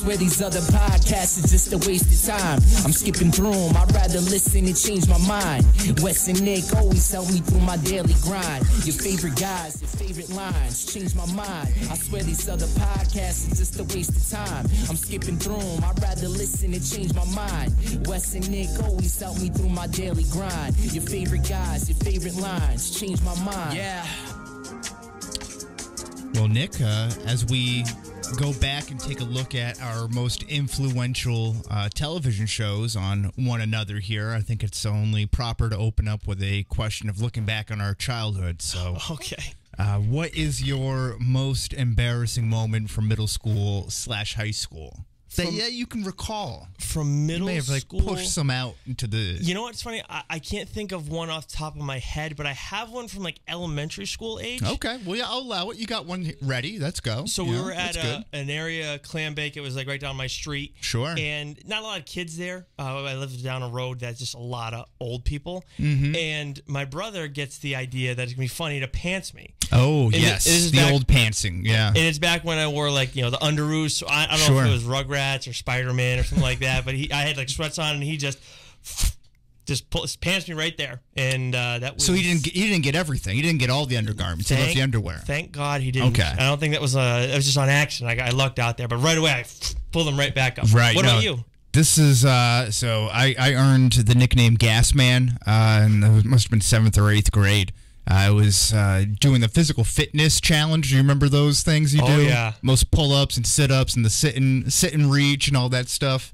swear these other podcasts are just a waste of time. I'm skipping through them, I'd rather listen and change my mind. Wes and Nick always help me through my daily grind. Your favorite guys, your favorite lines, change my mind. I swear these other podcasts are just a waste of time. I'm skipping through them, I'd rather listen and change my mind. Wes and Nick always help me through my daily grind. Your favorite guys, your favorite lines, change my mind. Yeah. Well, Nick, as we go back and take a look at our most influential television shows on one another here, I think it's only proper to open up with a question of looking back on our childhood. So, okay. What is your most embarrassing moment from middle school / high school? That you can recall. From middle school? You may have pushed some out into the... You know what's funny? I can't think of one off the top of my head, but I have one from elementary school age. Okay. Well, yeah, I'll allow it. You got one ready. Let's go. So we were at an area, clam bake. It was right down my street. Sure. And not a lot of kids there. I lived down a road that's just a lot of old people. Mm-hmm. And my brother gets the idea that it's going to be funny to pants me. Oh, and yes. The old pantsing, yeah. And it's back when I wore, the underoos. So I don't know if it was Rugrats or Spider-Man or something like that, but I had, sweats on, and he just pants me right there. And that was... So he didn't get everything. He didn't get all the undergarments. He left the underwear. Thank God he didn't. Okay. I don't think that was... it was just on accident. I lucked out there. But right away, I pulled him right back up. Right. What about you? This is... so I earned the nickname Gas Man, and it must have been 7th or 8th grade. I was doing the physical fitness challenge. Do you remember those things you do? Oh, yeah. Most pull-ups and sit-ups and the sit and reach and all that stuff.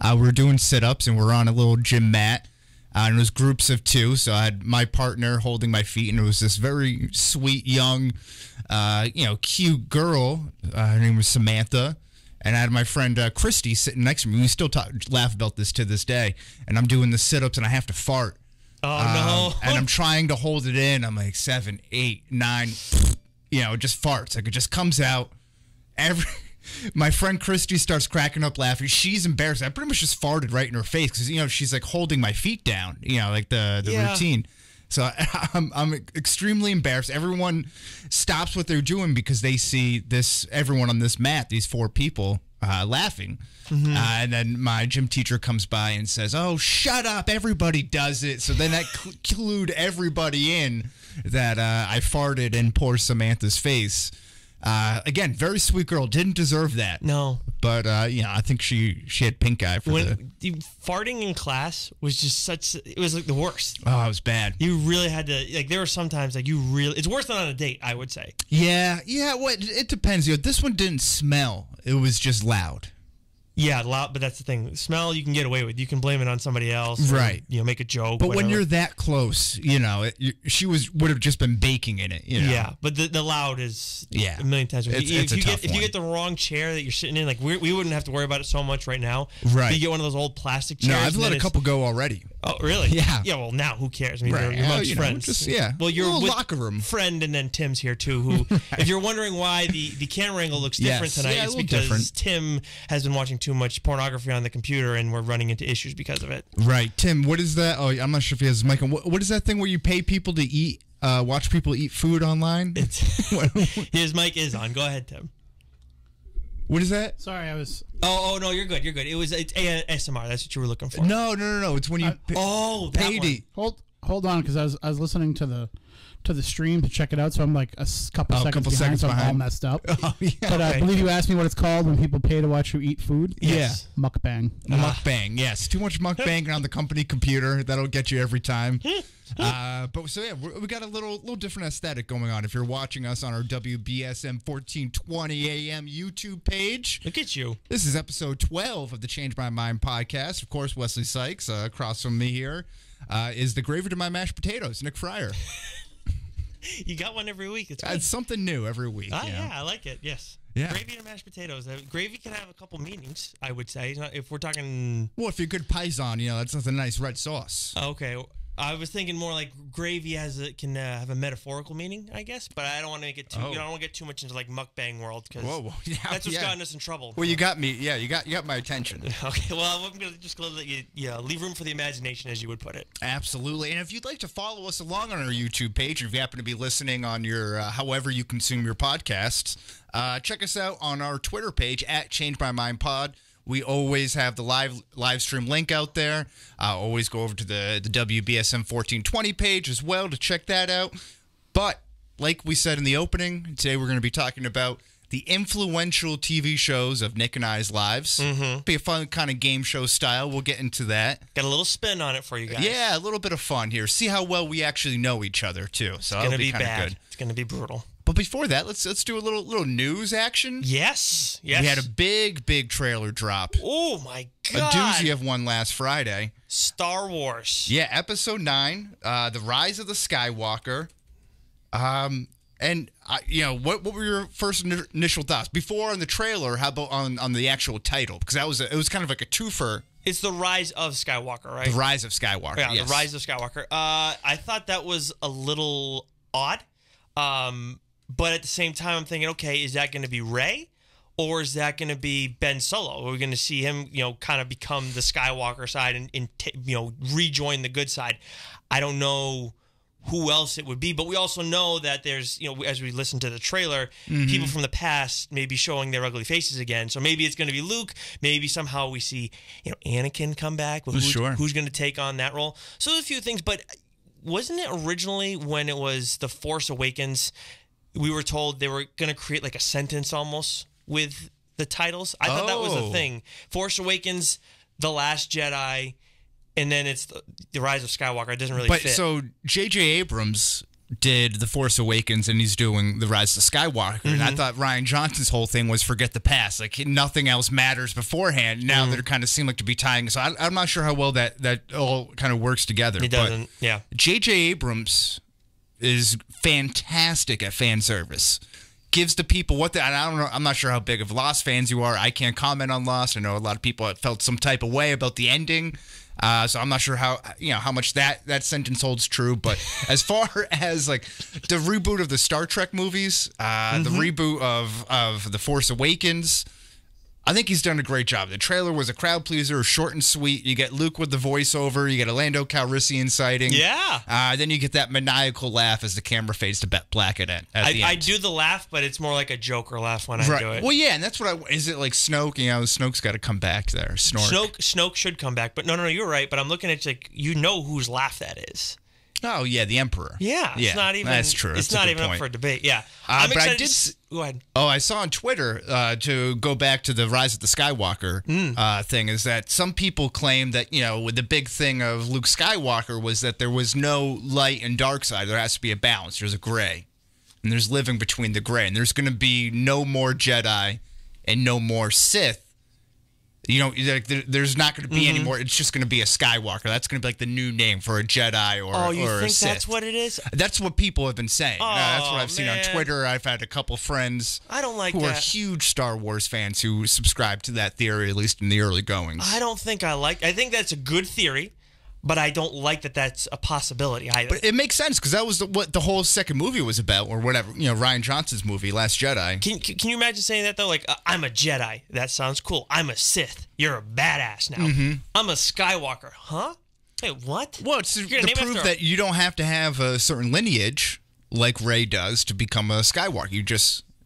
We were doing sit-ups, and we're on a little gym mat. And it was groups of 2, so I had my partner holding my feet, and it was this very sweet, young, cute girl. Her name was Samantha. And I had my friend Christy sitting next to me. We still laugh about this to this day. And I'm doing the sit-ups, and I have to fart. Oh, no. And I'm trying to hold it in. I'm like 7, 8, 9, it just farts. It just comes out. My friend Christy starts cracking up laughing. She's embarrassed. I pretty much just farted right in her face because, she's holding my feet down, the routine. So I'm extremely embarrassed. Everyone stops what they're doing because they see everyone on this mat, these 4 people, laughing. Mm-hmm. And then my gym teacher comes by and says, "Oh, shut up. Everybody does it." So then that clued everybody in that I farted in poor Samantha's face. Again, very sweet girl. Didn't deserve that. No. But, I think she had pink eye for farting in class was just it was the worst. Oh, it was bad. You really had to, there were some times it's worse than on a date, I would say. Yeah. Well, it depends. This one didn't smell. It was just loud. Yeah, loud, but that's the thing. Smell you can get away with. You can blame it on somebody else. Right. Or, make a joke. But when you're that close, she would have just been baking in it. Yeah, but the loud is a million times. It's a tough one. If you get the wrong chair that you're sitting in, we wouldn't have to worry about it so much right now. Right. If you get one of those old plastic chairs. No, I've let a couple go already. Oh, really? Yeah. Yeah, well, now who cares? I mean, right. you're amongst friends. Well, you're a with locker room friend, and then Tim's here, too, who, right. If you're wondering why the camera angle looks different tonight, it's because Tim has been watching too much pornography on the computer, and we're running into issues because of it. Right. Tim, what is that? Oh, I'm not sure if he has his mic on. What is that thing where you pay people to eat, watch people eat food online? His mic is on. Go ahead, Tim. What is that? Sorry, I was... Oh, no, you're good. You're good. It's ASMR. That's what you were looking for. No. It's when you pay to eat. Hold on, because I was listening to the stream to check it out, so I'm like a couple seconds behind, so I'm all messed up. Oh, yeah. But I believe you asked me what it's called when people pay to watch you eat food. Yes. Yeah. Mukbang. Mukbang, yes. Too much mukbang on the company computer. That'll get you every time. We got a little different aesthetic going on. If you're watching us on our WBSM 1420 AM YouTube page. Look at you. This is episode 12 of the Change My Mind podcast. Of course, Wesley Sykes, across from me here, is the gravy to my mashed potatoes, Nick Fryer. You got one every week. It's something new every week. Yeah, I like it. Yes. Yeah. Gravy and mashed potatoes. Gravy can have a couple meanings, I would say. If we're talking... Well, if you're good Paisan, that's a nice red sauce. Okay. I was thinking more like gravy can have a metaphorical meaning, I guess, but I don't want to make it too. I don't want to get too much into like mukbang world because that's what's gotten us in trouble. Well, you got me. Yeah, you got my attention. Okay, well, I'm just gonna let you leave room for the imagination, as you would put it. Absolutely, and if you'd like to follow us along on our YouTube page, if you happen to be listening on your however you consume your podcasts, check us out on our Twitter page at Change My Mind Pod. We always have the live stream link out there. Always go over to the WBSM 1420 page as well to check that out. But like we said in the opening, today we're going to be talking about the influential TV shows of Nick and I's lives. Mm-hmm. Be a fun kind of game show style. We'll get into that. Got a little spin on it for you guys. Yeah, a little bit of fun here. See how well we actually know each other too. So it's going to be kind of bad. Good. It's going to be brutal. But before that, let's do a little news action. Yes. We had a big trailer drop. Oh my God! A doozy of one last Friday. Star Wars. Yeah, Episode 9, The Rise of the Skywalker. And what were your first initial thoughts before on the trailer? How about on the actual title? Because it was kind of like a twofer. It's The Rise of Skywalker, right? The Rise of Skywalker. Yeah, yes. The Rise of Skywalker. I thought that was a little odd. But at the same time, I'm thinking, okay, is that going to be Rey, or is that going to be Ben Solo? We're going to see him, kind of become the Skywalker side and rejoin the good side. I don't know who else it would be, but we also know that there's, as we listen to the trailer, people from the past may be showing their ugly faces again. So maybe it's going to be Luke. Maybe somehow we see, Anakin come back. Who's going to take on that role? So there's a few things, but wasn't it originally when it was The Force Awakens, we were told they were going to create like a sentence almost with the titles? I thought that was a thing. Force Awakens, The Last Jedi, and then it's the Rise of Skywalker. It doesn't really fit. So J.J. Abrams did The Force Awakens, and he's doing The Rise of Skywalker. And I thought Rian Johnson's whole thing was forget the past. Like, nothing else matters beforehand. Now they're kind of seem like to be tying. So I'm not sure how well that all kind of works together. It doesn't, yeah. J.J. Abrams is fantastic at fan service. Gives the people what I don't know. I'm not sure how big of Lost fans you are. I can't comment on Lost. I know a lot of people have felt some type of way about the ending. So I'm not sure how much that sentence holds true. But as far as like the reboot of the Star Trek movies, the reboot of The Force Awakens, I think he's done a great job. The trailer was a crowd pleaser, short and sweet. You get Luke with the voiceover. You get a Lando Calrissian sighting. Yeah. Then you get that maniacal laugh as the camera fades to black at the end. I do the laugh, but it's more like a Joker laugh when I do it. Well, yeah, and that's what is it like Snoke? Snoke's got to come back there. Snoke should come back, but no, you're right. But I'm looking at like whose laugh that is. Oh yeah, the Emperor. Yeah, it's not even. That's true. It's not even up for debate. Yeah, I'm excited. Go ahead. Oh, I saw on Twitter to go back to the Rise of the Skywalker thing is that some people claim that with the big thing of Luke Skywalker was that there was no light and dark side. There has to be a balance. There's a gray, and there's living between the gray, and there's going to be no more Jedi and no more Sith. There's not going to be any more. It's just going to be a Skywalker. That's going to be like the new name for a Jedi or a Sith. You think that's what it is? That's what people have been saying. That's what I've seen on Twitter. I've had a couple friends who are huge Star Wars fans who subscribe to that theory, at least in the early goings. I don't think I think that's a good theory, but I don't like that that's a possibility either. But it makes sense because that was what the whole second movie was about, or whatever. Rian Johnson's movie, Last Jedi. Can you imagine saying that though? Like, I'm a Jedi. That sounds cool. I'm a Sith. You're a badass now. I'm a Skywalker. Huh? Wait, what? Well, it's to prove that you don't have to have a certain lineage like Rey does to become a Skywalker.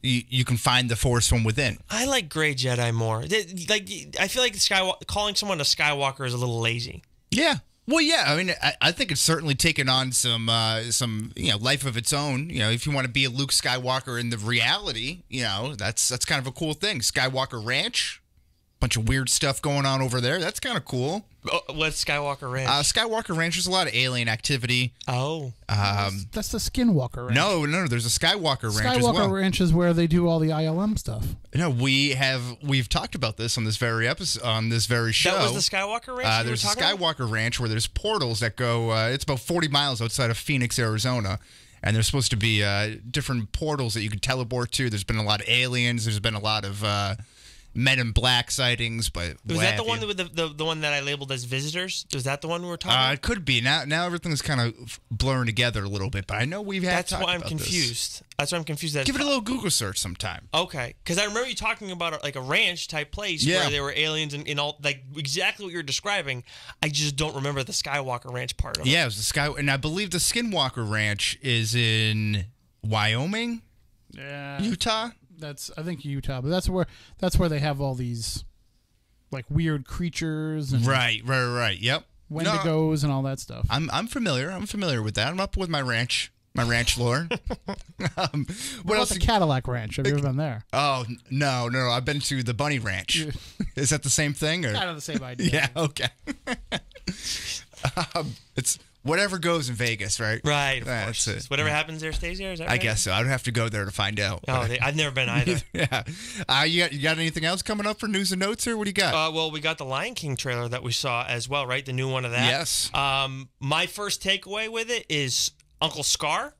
You can find the Force from within. I like Gray Jedi more. I feel like calling someone a Skywalker is a little lazy. Yeah. Well, yeah. I mean, I think it's certainly taken on some life of its own. If you want to be a Luke Skywalker in the reality, that's kind of a cool thing. Skywalker Ranch, bunch of weird stuff going on over there. That's kind of cool. What's Skywalker Ranch? Skywalker Ranch, there's a lot of alien activity. Oh. That's the Skinwalker Ranch. No, there's a Skywalker Ranch as well. Skywalker Ranch is where they do all the ILM stuff. No, we've talked about this on this very episode, on this very show. That was the Skywalker Ranch? There's a Skywalker Ranch where there's portals that go, it's about 40 miles outside of Phoenix, Arizona. And there's supposed to be different portals that you can teleport to. There's been a lot of aliens. There's been a lot of Men in Black sightings, but was that the one with the one that I labeled as visitors? Was that the one we were talking about? It could be. Now everything's kind of blurring together a little bit, but I know we've had. That's why I'm confused. That's why I'm confused. Give it a little Google search sometime. Okay, because I remember you talking about like a ranch type place where there were aliens and all, like exactly what you're describing. I just don't remember the Skywalker Ranch part of it. Yeah, it was the and I believe the Skinwalker Ranch is in Wyoming, Utah. I think Utah, but that's where they have all these like weird creatures and right. Yep. Wendigos and all that stuff. I'm familiar. I'm familiar with that. I'm up with my ranch lore. What else? The Cadillac Ranch. Have you ever been there? Oh no. I've been to the Bunny Ranch. Is that the same thing or kind of the same idea? Yeah. Okay. It's whatever goes in Vegas, right? Right. Of course. It. Whatever happens there stays there. Is that right? I guess so. I'd have to go there to find out. Oh, I've never been either. Yeah. You got anything else coming up for news and notes here? What do you got? Well, we got the Lion King trailer that we saw as well, right? The new one of that. Yes. My first takeaway with it is Uncle Scar.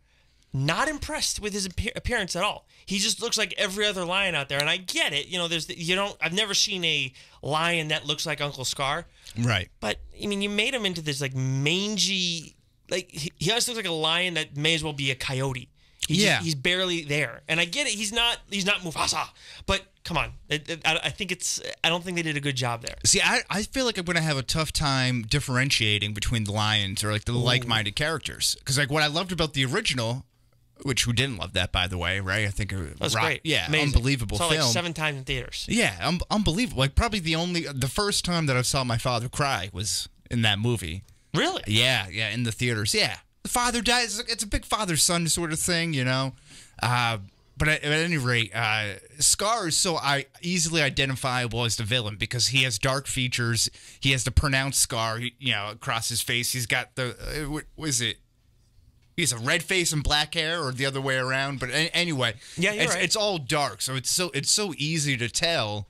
Not impressed with his appearance at all. He just looks like every other lion out there, and I get it. You know, I've never seen a lion that looks like Uncle Scar. Right. But I mean, you made him into this like mangy, like he almost looks like a lion that may as well be a coyote. He's barely there, and I get it. He's not Mufasa, but come on. I don't think they did a good job there. See, I feel like I'm gonna have a tough time differentiating between the lions or like the like-minded characters, because like what I loved about the original. Which who didn't love that, by the way, right? I think it was great. Yeah, amazing. Unbelievable saw film. Like 7 times in theaters. Yeah, unbelievable. Like probably the first time that I saw my father cry was in that movie. Really? Yeah, in the theaters. Yeah, the father dies. It's a big father-son sort of thing, you know. But at any rate, Scar is so easily identifiable as the villain because he has dark features. He has the pronounced scar, across his face. He's got the what is it? He has a red face and black hair, or the other way around. But anyway, you're right. It's all dark, so it's so easy to tell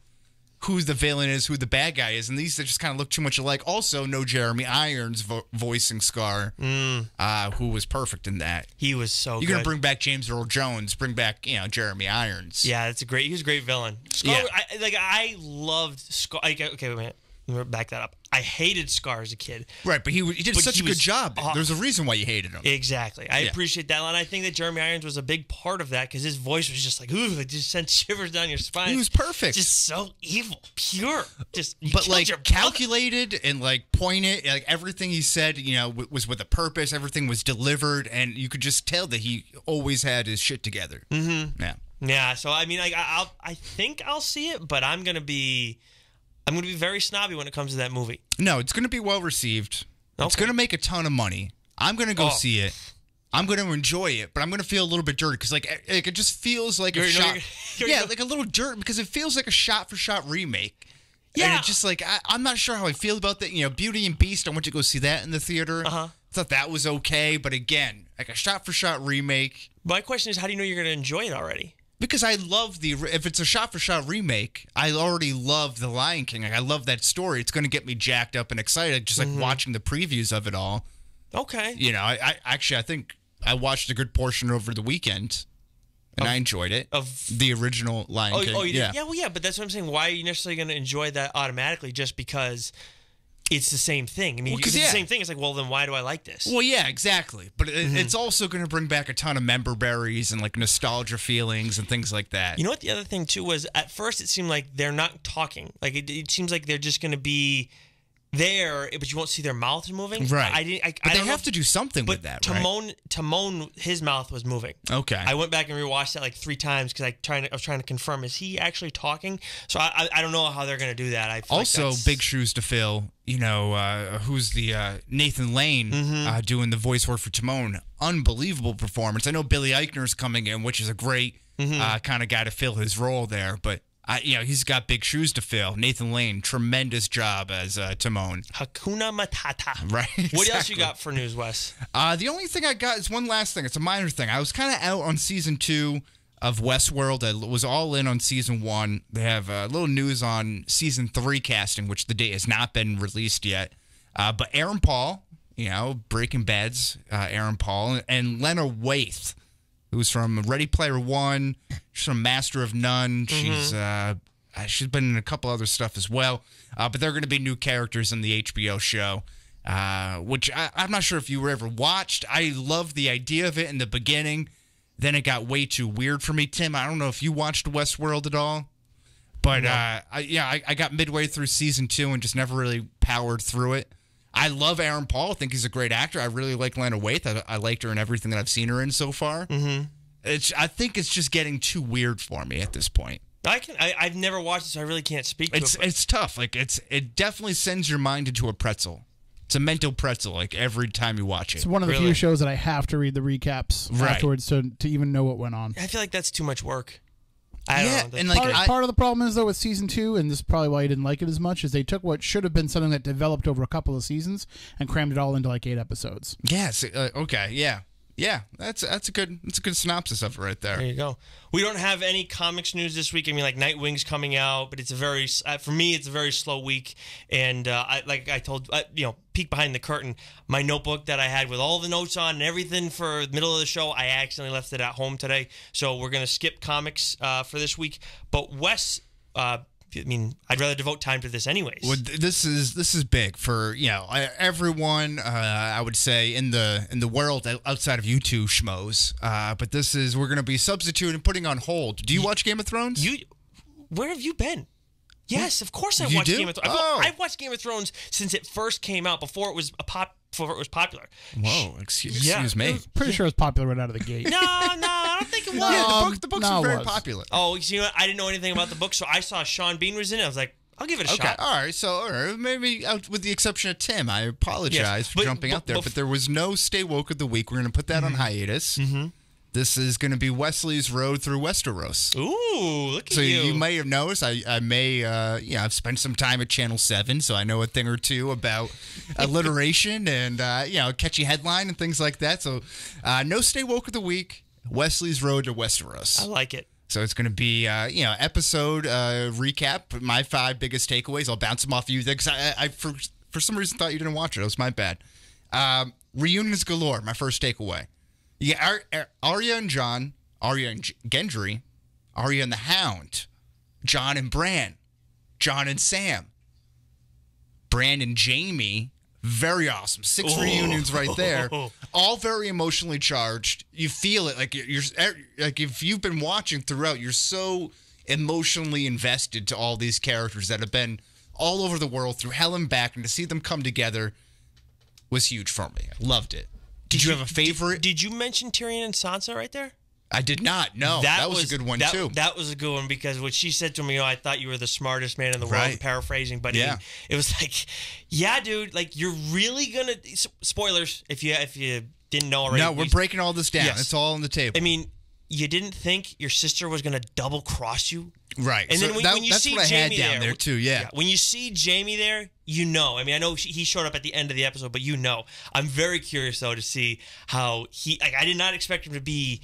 who the villain is, who the bad guy is, and these just kind of look too much alike. Also, no Jeremy Irons voicing Scar, who was perfect in that. He was so good. You're gonna bring back James Earl Jones, bring back Jeremy Irons. Yeah, he was a great villain. Scar, yeah. I loved Scar. Okay, wait a minute. Let me back that up. I hated Scar as a kid. Right, but he did such a good job. There's a reason why you hated him. Exactly. I appreciate that. And I think that Jeremy Irons was a big part of that because his voice was just like, ooh, it just sent shivers down your spine. He was perfect. Just so evil. Pure. But like calculated and like pointed. Like everything he said, was with a purpose. Everything was delivered. And you could just tell that he always had his shit together. Mm-hmm. Yeah. Yeah. So, I mean, I think I'll see it, but I'm going to be very snobby when it comes to that movie. No, it's going to be well received. Okay. It's going to make a ton of money. I'm going to go see it. I'm going to enjoy it, but I'm going to feel a little bit dirty because like it just feels like a shot. Like a little dirt because it feels like a shot-for-shot remake. Yeah. And it's just like I'm not sure how I feel about that. Beauty and Beast. I went to go see that in the theater. Thought that was okay, but again, like a shot-for-shot remake. My question is, how do you know you're going to enjoy it already? Because I love if it's a shot-for-shot remake, I already love The Lion King. Like, I love that story. It's going to get me jacked up and excited, just like watching the previews of it all. Okay. I think I watched a good portion over the weekend, and I enjoyed it. Of the original Lion King. Oh, you did? Yeah, well, yeah, but that's what I'm saying. Why are you necessarily going to enjoy that automatically just because it's the same thing? I mean, it's the same thing. It's like, well, then why do I like this? Well, yeah, exactly. But it's also going to bring back a ton of member berries and like nostalgia feelings and things like that. You know what the other thing too was? At first, it seemed like they're not talking. Like it seems like they're just going to be there, but you won't see their mouths moving. Right. But they have to do something with that, right? Timon, his mouth was moving. Okay. I went back and rewatched that like 3 times because I was trying to confirm, is he actually talking? So I don't know how they're going to do that. I feel also like big shoes to fill. Who's the Nathan Lane doing the voice work for Timon? Unbelievable performance. I know Billy Eichner's coming in, which is a great kind of guy to fill his role there, but. He's got big shoes to fill. Nathan Lane, tremendous job as Timon. Hakuna Matata. Right. Exactly. What else you got for news, Wes? The only thing I got is one last thing. It's a minor thing. I was kind of out on season 2 of Westworld. I was all in on season 1. They have a little news on season 3 casting, which the date has not been released yet. But Aaron Paul, Breaking Bad's Aaron Paul, and Lena Waithe, who's from Ready Player One. She's from Master of None. She's She's been in a couple other stuff as well. But they're going to be new characters in the HBO show, which I'm not sure if you ever watched. I loved the idea of it in the beginning. Then it got way too weird for me. Tim, I don't know if you watched Westworld at all. But, no. I got midway through season 2 and just never really powered through it. I love Aaron Paul. I think he's a great actor. I really like Lana Waithe. I liked her in everything that I've seen her in so far. Mm-hmm. I think it's just getting too weird for me at this point. I've never watched it, so I really can't speak to it. It's tough. Like it definitely sends your mind into a pretzel. It's a mental pretzel, like every time you watch it. It's one of the few shows that I have to read the recaps afterwards to even know what went on. I feel like that's too much work. I don't know. And like part of the problem is, though, with season 2, and this is probably why you didn't like it as much, is they took what should have been something that developed over a couple of seasons and crammed it all into like 8 episodes. Yes. Okay. Yeah. Yeah. That's a good synopsis of it right there. There you go. We don't have any comics news this week. I mean, like Nightwing's coming out, but it's for me, it's a very slow week. And I told peek behind the curtain, my notebook that I had with all the notes on and everything for the middle of the show, I accidentally left it at home today. So we're going to skip comics for this week. But Wes, I'd rather devote time to this anyways. Well, this is big for everyone. I would say in the world outside of you two schmoes. But we're going to be substituting and putting on hold. Do you watch Game of Thrones? Where have you been? Yes, of course I watched Game of Thrones. I've watched Game of Thrones since it first came out, before it was popular. Whoa, excuse me. Pretty sure it was popular right out of the gate. No, I don't think it was. Yeah, the books were very popular. Oh, you know what? I didn't know anything about the book, so I saw Sean Bean was in it. I was like, I'll give it a shot. All right. So maybe with the exception of Tim, I apologize for jumping out there, but there was no Stay Woke of the Week. We're going to put that on hiatus. Mm-hmm. This is going to be Wesley's Road Through Westeros. Ooh, look at you. So you may have noticed I've spent some time at Channel 7, so I know a thing or two about alliteration and, catchy headline and things like that. So no Stay Woke of the Week, Wesley's Road to Westeros. I like it. So it's going to be, episode recap, my 5 biggest takeaways. I'll bounce them off you because I for some reason thought you didn't watch it. It was my bad. Reunions galore, my first takeaway. Yeah, Arya and Jon, Arya and Gendry, Arya and the Hound, Jon and Bran, Jon and Sam, Bran and Jaime. Very awesome. 6 reunions right there. All very emotionally charged. You feel it like you're like if you've been watching throughout, you're so emotionally invested to all these characters that have been all over the world through hell and back, and to see them come together was huge for me. I loved it. Did you have a favorite? Did you mention Tyrion and Sansa right there? I did not. No, that was a good one too. That was a good one because what she said to me, I thought you were the smartest man in the world. Paraphrasing, but it was like, yeah, dude, like you're really gonna spoilers if you didn't know already. No, we're breaking all this down. Yes. It's all on the table. I mean, you didn't think your sister was gonna double cross you, right? And then when you see Jaime there too, yeah. When you see Jaime there, you know. I mean, I know he showed up at the end of the episode, but you know. I'm very curious though to see how I did not expect him to be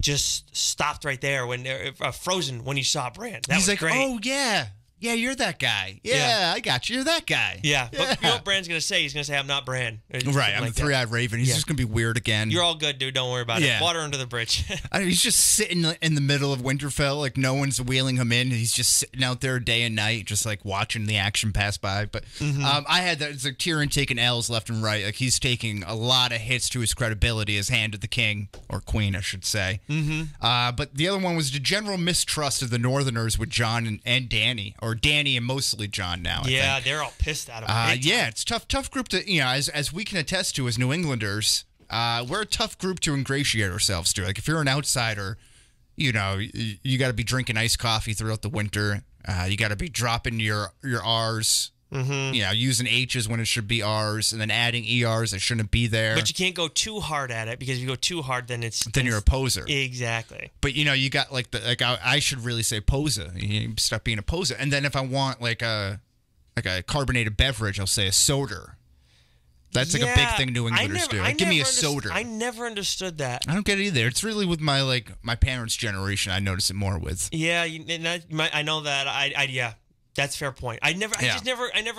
just stopped right there when they're frozen when he saw Bran. He's like, great. Oh yeah, you're that guy. Yeah, I got you. You're that guy. Yeah, but you know what Bran's gonna say? He's gonna say, "I'm not Bran." Right, I'm the three-eyed raven. He's just gonna be weird again. You're all good, dude. Don't worry about it. Water under the bridge. He's just sitting in the middle of Winterfell, like no one's wheeling him in. He's just sitting out there day and night, just like watching the action pass by. But I had that. It's like Tyrion taking L's left and right. Like he's taking a lot of hits to his credibility as Hand of the King or Queen, I should say. But the other one was the general mistrust of the Northerners with Jon and Dany, or Dany and mostly Jon now. I think. They're all pissed at him. Yeah, it's tough group to as we can attest to as New Englanders. We're a tough group to ingratiate ourselves to. Like if you're an outsider, you got to be drinking iced coffee throughout the winter. You got to be dropping your R's. Using H's when it should be R's, and then adding ERs that shouldn't be there. But you can't go too hard at it, because if you go too hard, then you're a poser. Exactly. But you got I should really say poser. You stop being a poser. And then if I want like a carbonated beverage, I'll say a soda. That's like a big thing New Englanders do. Like, give me a soda. I never understood that. I don't get it either. It's really with my parents' generation. I notice it more with. Yeah, I know that. Yeah. That's a fair point. I never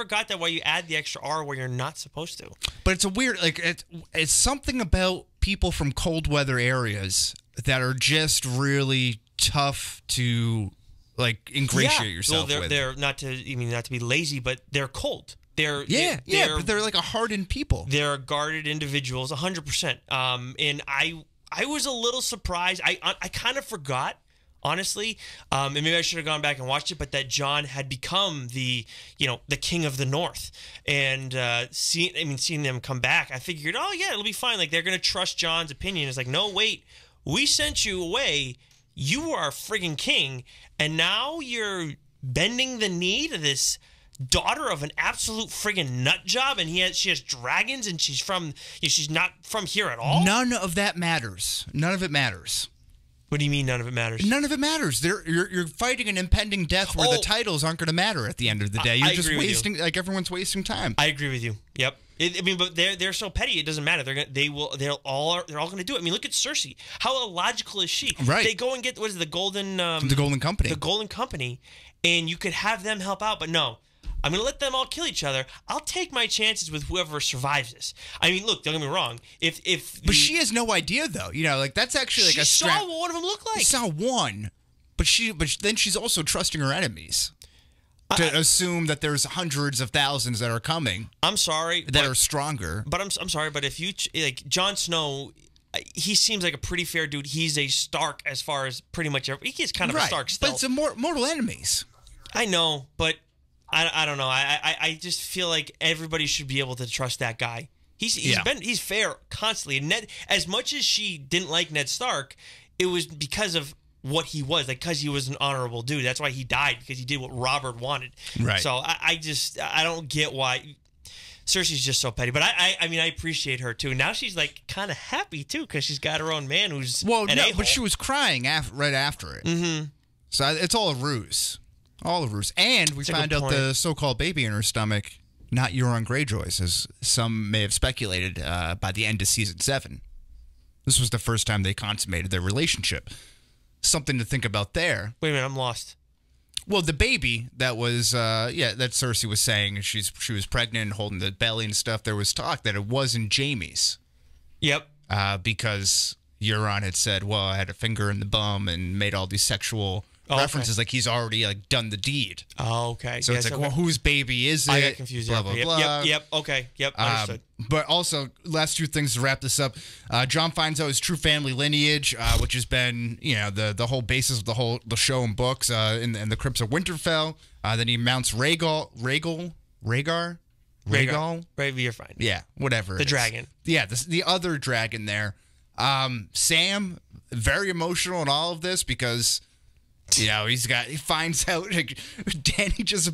got that why you add the extra R where you're not supposed to. But it's a weird, it's something about people from cold weather areas that are just really tough to like ingratiate yourself well, with. They're not to be lazy, but they're cold. They're but they're like a hardened people. They're guarded individuals, 100%. And I was a little surprised. I kind of forgot, honestly, and maybe I should have gone back and watched it, but that Jon had become the king of the North, and seeing them come back, I figured, oh yeah, it'll be fine. Like they're gonna trust Jon's opinion. It's like, no, wait, we sent you away. You were our friggin' king, and now you're bending the knee to this daughter of an absolute friggin' nut job, and she has dragons, and she's not from here at all. None of that matters. None of it matters. What do you mean none of it matters? None of it matters. You're fighting an impending death where the titles aren't going to matter at the end of the day. You're just wasting, like everyone's wasting time. I agree with you. Yep. But they're so petty. It doesn't matter. They're all going to do it. I mean, look at Cersei. How illogical is she? Right. They go and get the Golden Company. The Golden Company, and you could have them help out, but no. I'm going to let them all kill each other. I'll take my chances with whoever survives this. I mean, look, don't get me wrong. But she has no idea, though. Like that's actually like she saw what one of them looked like. She saw one, but then she's also trusting her enemies to assume that there's hundreds of thousands that are coming. I'm sorry, that are stronger. But I'm sorry, but if you like Jon Snow, he seems like a pretty fair dude. He's a Stark as far as pretty much every. He is kind of a Stark still. But it's a mortal enemies. I know, but. I don't know. I just feel like everybody should be able to trust that guy. He's fair constantly. And Ned, as much as she didn't like Ned Stark, it was because of what he was, like because he was an honorable dude. That's why he died, because he did what Robert wanted. Right. So I don't get why Cersei's just so petty. But I mean I appreciate her too. Now she's like kind of happy too because she's got her own man who's but she was crying right after it. Mm-hmm. So it's all a ruse. All of Bruce. And we find out the so-called baby in her stomach, not Euron Greyjoy's, as some may have speculated by the end of season 7. This was the first time they consummated their relationship. Something to think about there. Wait a minute, I'm lost. Well, the baby that was, that Cersei was saying, she was pregnant and holding the belly and stuff, there was talk that it wasn't Jaime's. Yep. Because Euron had said, well, I had a finger in the bum and made all these sexual... references like he's already like done the deed. Oh, okay. So it's like, well, whose baby is it? I got confused. Blah, blah, blah. Yep. Okay. Yep. Understood. But also, last two things to wrap this up. Jon finds out his true family lineage, which has been, the whole basis of the show and books in the crypts of Winterfell. Then he mounts Rhaegar. You're fine. Yeah, whatever. The dragon. Yeah, the other dragon there. Sam, very emotional in all of this because... he finds out, like, Dany just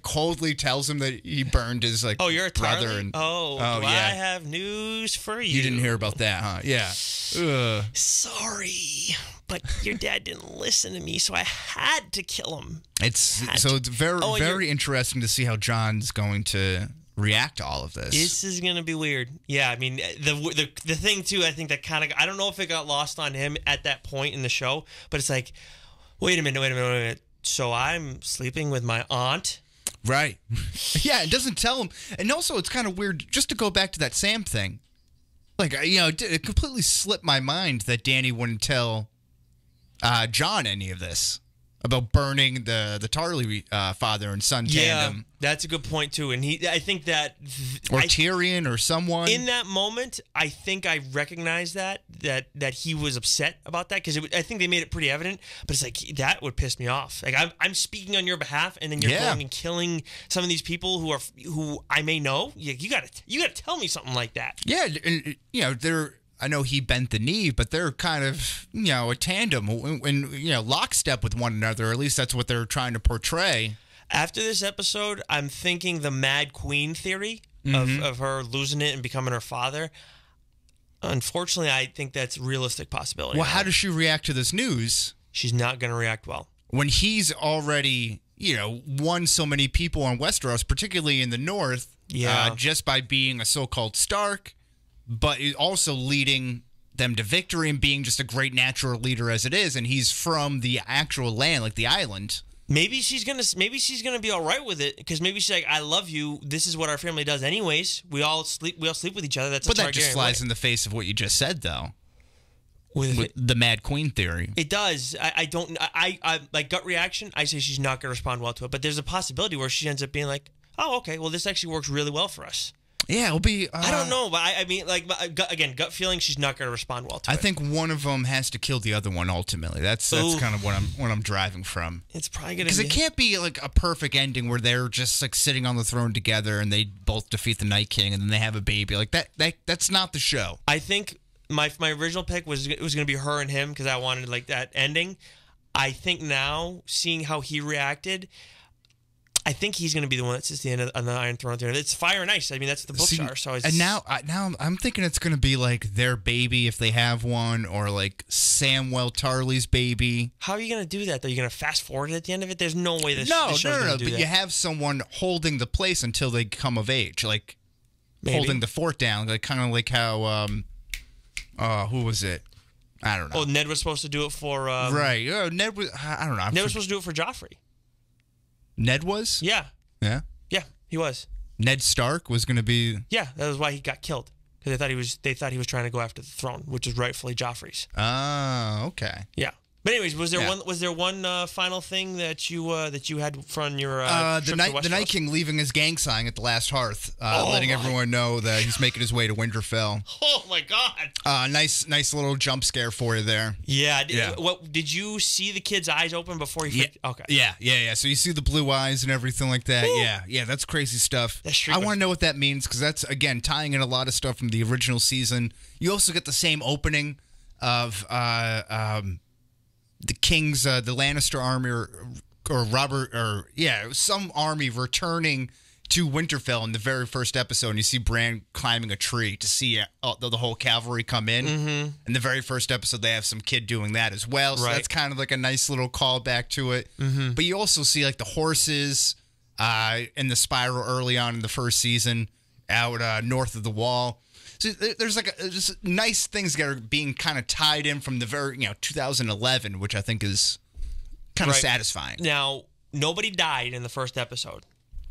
coldly tells him that he burned his, you're a brother. Tarly? And, I have news for you. You didn't hear about that, huh? Yeah. Ugh. Sorry, but your dad didn't listen to me, so I had to kill him. It's very interesting to see how Jon's going to react to all of this. This is going to be weird. Yeah, I mean, the thing, too, I think that kind of, I don't know if it got lost on him at that point in the show, but it's like, Wait a minute. So I'm sleeping with my aunt? Right. Yeah, it doesn't tell him. And also, it's kind of weird, just to go back to that Sam thing. Like, it completely slipped my mind that Dany wouldn't tell Jon any of this about burning the Tarly father and son tandem. That's a good point too, and I think that Tyrion or someone in that moment, I think I recognized that he was upset about that because I think they made it pretty evident. But it's like that would piss me off. Like I'm speaking on your behalf, and then you're going and killing some of these people who I may know. You gotta tell me something like that. Yeah, and they're. I know he bent the knee, but they're kind of, a tandem and, lockstep with one another. Or at least that's what they're trying to portray. After this episode, I'm thinking the Mad Queen theory of her losing it and becoming her father. Unfortunately, I think that's a realistic possibility. Well, how does she react to this news? She's not going to react well. When he's already, won so many people on Westeros, particularly in the north, just by being a so-called Stark, but also leading them to victory and being just a great natural leader as it is, and he's from the actual land, like the island. Maybe she's gonna be all right with it because maybe she's like, I love you. This is what our family does, anyways. We all sleep with each other. That's but that just flies in the face of what you just said, though. with the Mad Queen theory. It does. I like gut reaction. I say she's not going to respond well to it, but there's a possibility where she ends up being like, oh, okay, well, this actually works really well for us. Yeah, it'll be. I don't know, but I mean, like, gut feeling, she's not going to respond well to it. I think one of them has to kill the other one ultimately. That's kind of what I'm driving from. It's probably going to because it can't be like a perfect ending where they're just like sitting on the throne together and they both defeat the Night King and then they have a baby. Like that's not the show. I think my original pick was going to be her and him because I wanted like that ending. I think now, seeing how he reacted, I think he's going to be the one that sits at the end of the Iron Throne. It's fire and ice. I mean, that's the books are. So and now I'm thinking it's going to be like their baby if they have one, or like Samwell Tarly's baby. How are you going to do that though? You're going to fast forward it at the end of it? There's no way this no. This show's But that. you have someone holding the place until they come of age, like holding the fort down, like kind of like how who was it? I don't know. Oh, Ned was supposed to do it for right. Ned was. I don't know. Ned was supposed to do it for Joffrey. Ned was? Yeah. Yeah? Yeah, he was. Ned Stark was going to be... Yeah, that was why he got killed. Because they thought he was trying to go after the throne, which is rightfully Joffrey's. Oh, okay. Yeah. But anyways, was there one final thing that you had from your trip to Westeros? The Night King leaving his gang sign at the last hearth, letting everyone know that he's making his way to Winterfell. Oh my God! Nice little jump scare for you there. Yeah. What did you see the kid's eyes open before he? Okay. Yeah. So you see the blue eyes and everything like that. Ooh. Yeah. That's crazy stuff. I want to know what that means because that's again tying in a lot of stuff from the original season. You also get the same opening of the King's, the Lannister army, some army returning to Winterfell in the very first episode, and you see Bran climbing a tree to see the whole cavalry come in. Mm-hmm. In the very first episode, they have some kid doing that as well, so that's kind of like a nice little callback to it. Mm-hmm. But you also see like the horses in the spiral early on in the first season out north of the Wall. So there's like just nice things that are being kind of tied in from the very 2011, which I think is kind of satisfying. Now, nobody died in the first episode,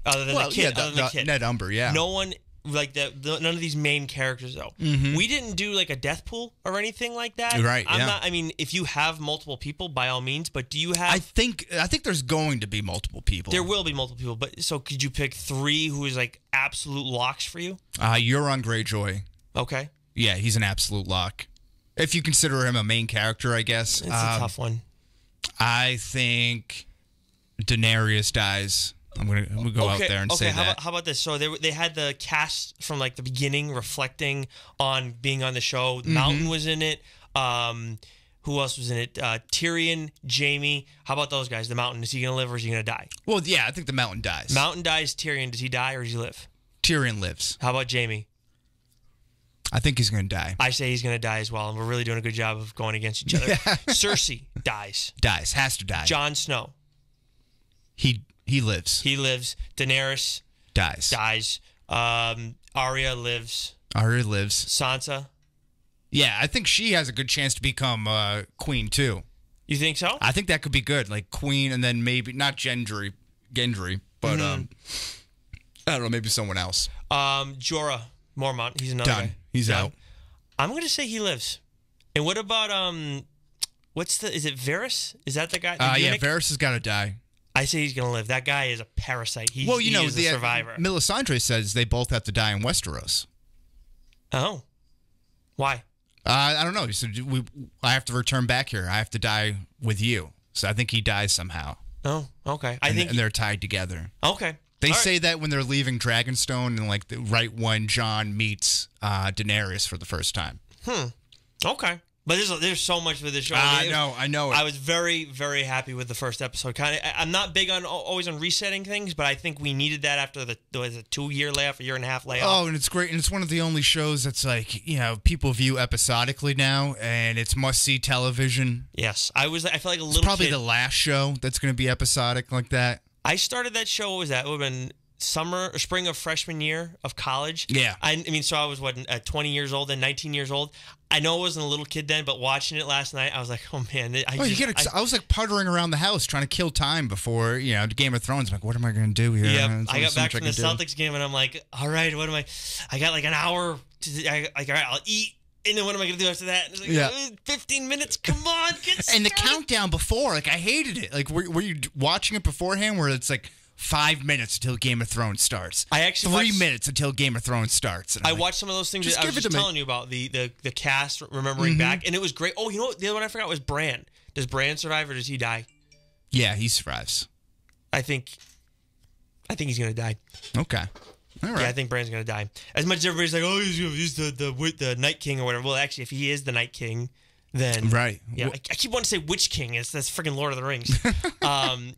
other than the kid. Other than the kid. Ned Umber, yeah. No one like none of these main characters though. Mm-hmm. We didn't do like a death pool or anything like that. Right. I mean, if you have multiple people, by all means. But do you have? I think there's going to be multiple people. There will be multiple people. But so could you pick 3 who is like absolute locks for you? Euron Greyjoy. Okay. Yeah, he's an absolute lock. If you consider him a main character, I guess. It's a tough one. I think Daenerys dies. I'm gonna go out there and say that. How about this? So they had the cast from like the beginning reflecting on being on the show. Mm-hmm. Mountain was in it. Who else was in it? Tyrion, Jaime. How about those guys? The Mountain. Is he gonna live or is he gonna die? Well, yeah, I think the Mountain dies. Mountain dies. Tyrion. Does he die or does he live? Tyrion lives. How about Jaime? I think he's going to die. I say he's going to die as well, and we're really doing a good job of going against each other. Cersei dies. Has to die. Jon Snow. He lives. He lives. Daenerys dies. Arya lives. Sansa. Yeah, I think she has a good chance to become queen too. You think so? I think that could be good, like queen, and then maybe not Gendry, but I don't know, maybe someone else. Jorah Mormont. He's another guy. He's out. I'm going to say he lives. And what about is it Varys? Is that the guy? Yeah, Varys has got to die. I say he's going to live. That guy is a parasite. He is a survivor. Melisandre says they both have to die in Westeros. Oh. Why? I don't know. He said, I have to return back here. I have to die with you. So I think he dies somehow. Oh, okay. And they're tied together. Okay. They say that when they're leaving Dragonstone and like right when Jon meets Daenerys for the first time. Okay. But there's so much with this show. I know. I was very, very happy with the first episode. I'm not big on always on resetting things, but I think we needed that after the 2-year layoff, a 1.5-year layoff. Oh, and it's great, and it's one of the only shows that's like people view episodically now, and it's must-see television. Yes, I felt like a little. It's probably the last show that's going to be episodic like that. I started that show. What was that? It would have been summer or spring of freshman year of college. Yeah. I mean, so I was 20 years old and 19 years old. I know I wasn't a little kid then, but watching it last night, I was like, oh man. I was like puttering around the house trying to kill time bore Game of Thrones. I'm like, what am I going to do here? Yeah. I got back from the Celtics game and I'm like, all right, what am I got like an hour. All right, I'll eat And then what am I going to do after that? It's like, Yeah. 15 minutes. Come on, get started. And the countdown before, like, I hated it. Like, were you watching it beforehand where it's like 5 minutes until Game of Thrones starts? I actually 3 watched- minutes until Game of Thrones starts. And I I'm like, watched some of those things just that I give was it just to me. telling you about, the cast, remembering back, and it was great. Oh, you know what? The other one I forgot was Bran. Does Bran survive or does he die? Yeah, he survives. I think he's going to die. Okay. All right. Yeah, I think Bran's going to die. As much as everybody's like, oh, he's the Night King or whatever. Well, actually, if he is the Night King, then... Right. Yeah, I keep wanting to say Witch King. That's freaking Lord of the Rings.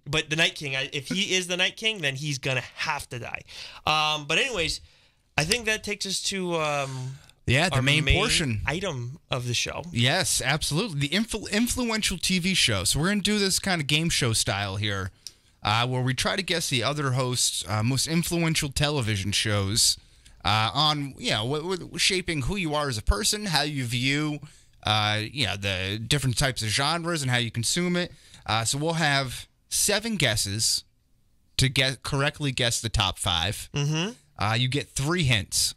But the Night King, if he is the Night King, then he's going to have to die. But anyways, I think that takes us to... Yeah, the our main portion. Item of the show. Yes, absolutely. The influential TV show. So we're going to do this kind of game show style here, where we try to guess the other hosts' most influential television shows on, shaping who you are as a person, how you view, the different types of genres and how you consume it. So we'll have 7 guesses to correctly guess the top 5. Mm-hmm. You get 3 hints.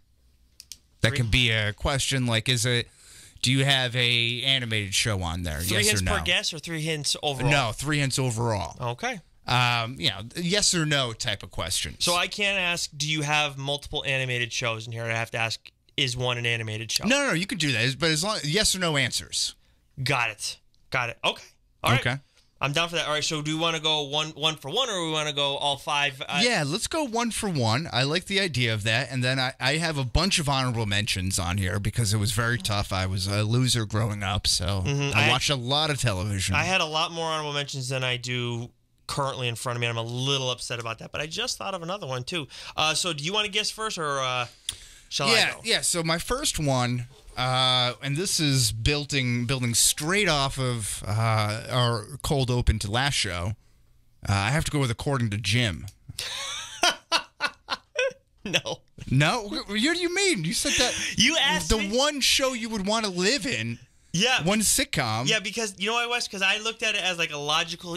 That can be a question like, do you have a animated show on there? 3 yes hints or no? per guess or 3 hints overall? No, 3 hints overall. Okay. Yes or no type of questions. So I can't ask, do you have multiple animated shows in here? I have to ask, is one an animated show? No, you can do that, but as long yes or no answers. Got it. Okay. All right. Okay. I'm down for that. All right. So do we want to go one for one, or we want to go all 5? Yeah, let's go 1 for 1. I like the idea of that. And then I have a bunch of honorable mentions on here because it was very tough. I was a loser growing up, so I watched a lot of television. I had a lot more honorable mentions than I do currently in front of me. I'm a little upset about that, but I just thought of another one too. So do you want to guess first, or shall I go? Yeah. So my first one, and this is building straight off of our cold open to last show. I have to go with According to Jim. No. What do you mean? You said that You asked the me. one show you would want to live in. Yeah. One sitcom. Yeah, because you know why, Wes? Because I looked at it as like a logical,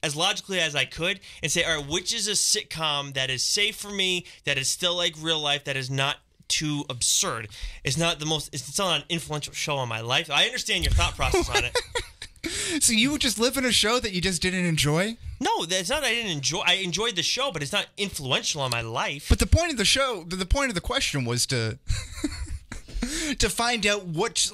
as logically as I could, and say, all right, which is a sitcom that is safe for me, that is still like real life, that is not too absurd. It's not the most. It's not an influential show in my life. I understand your thought process on it. So you would just live in a show that you just didn't enjoy? No, that's not. I didn't enjoy. I enjoyed the show, but it's not influential on my life. But the point of the show, the point of the question was to to find out what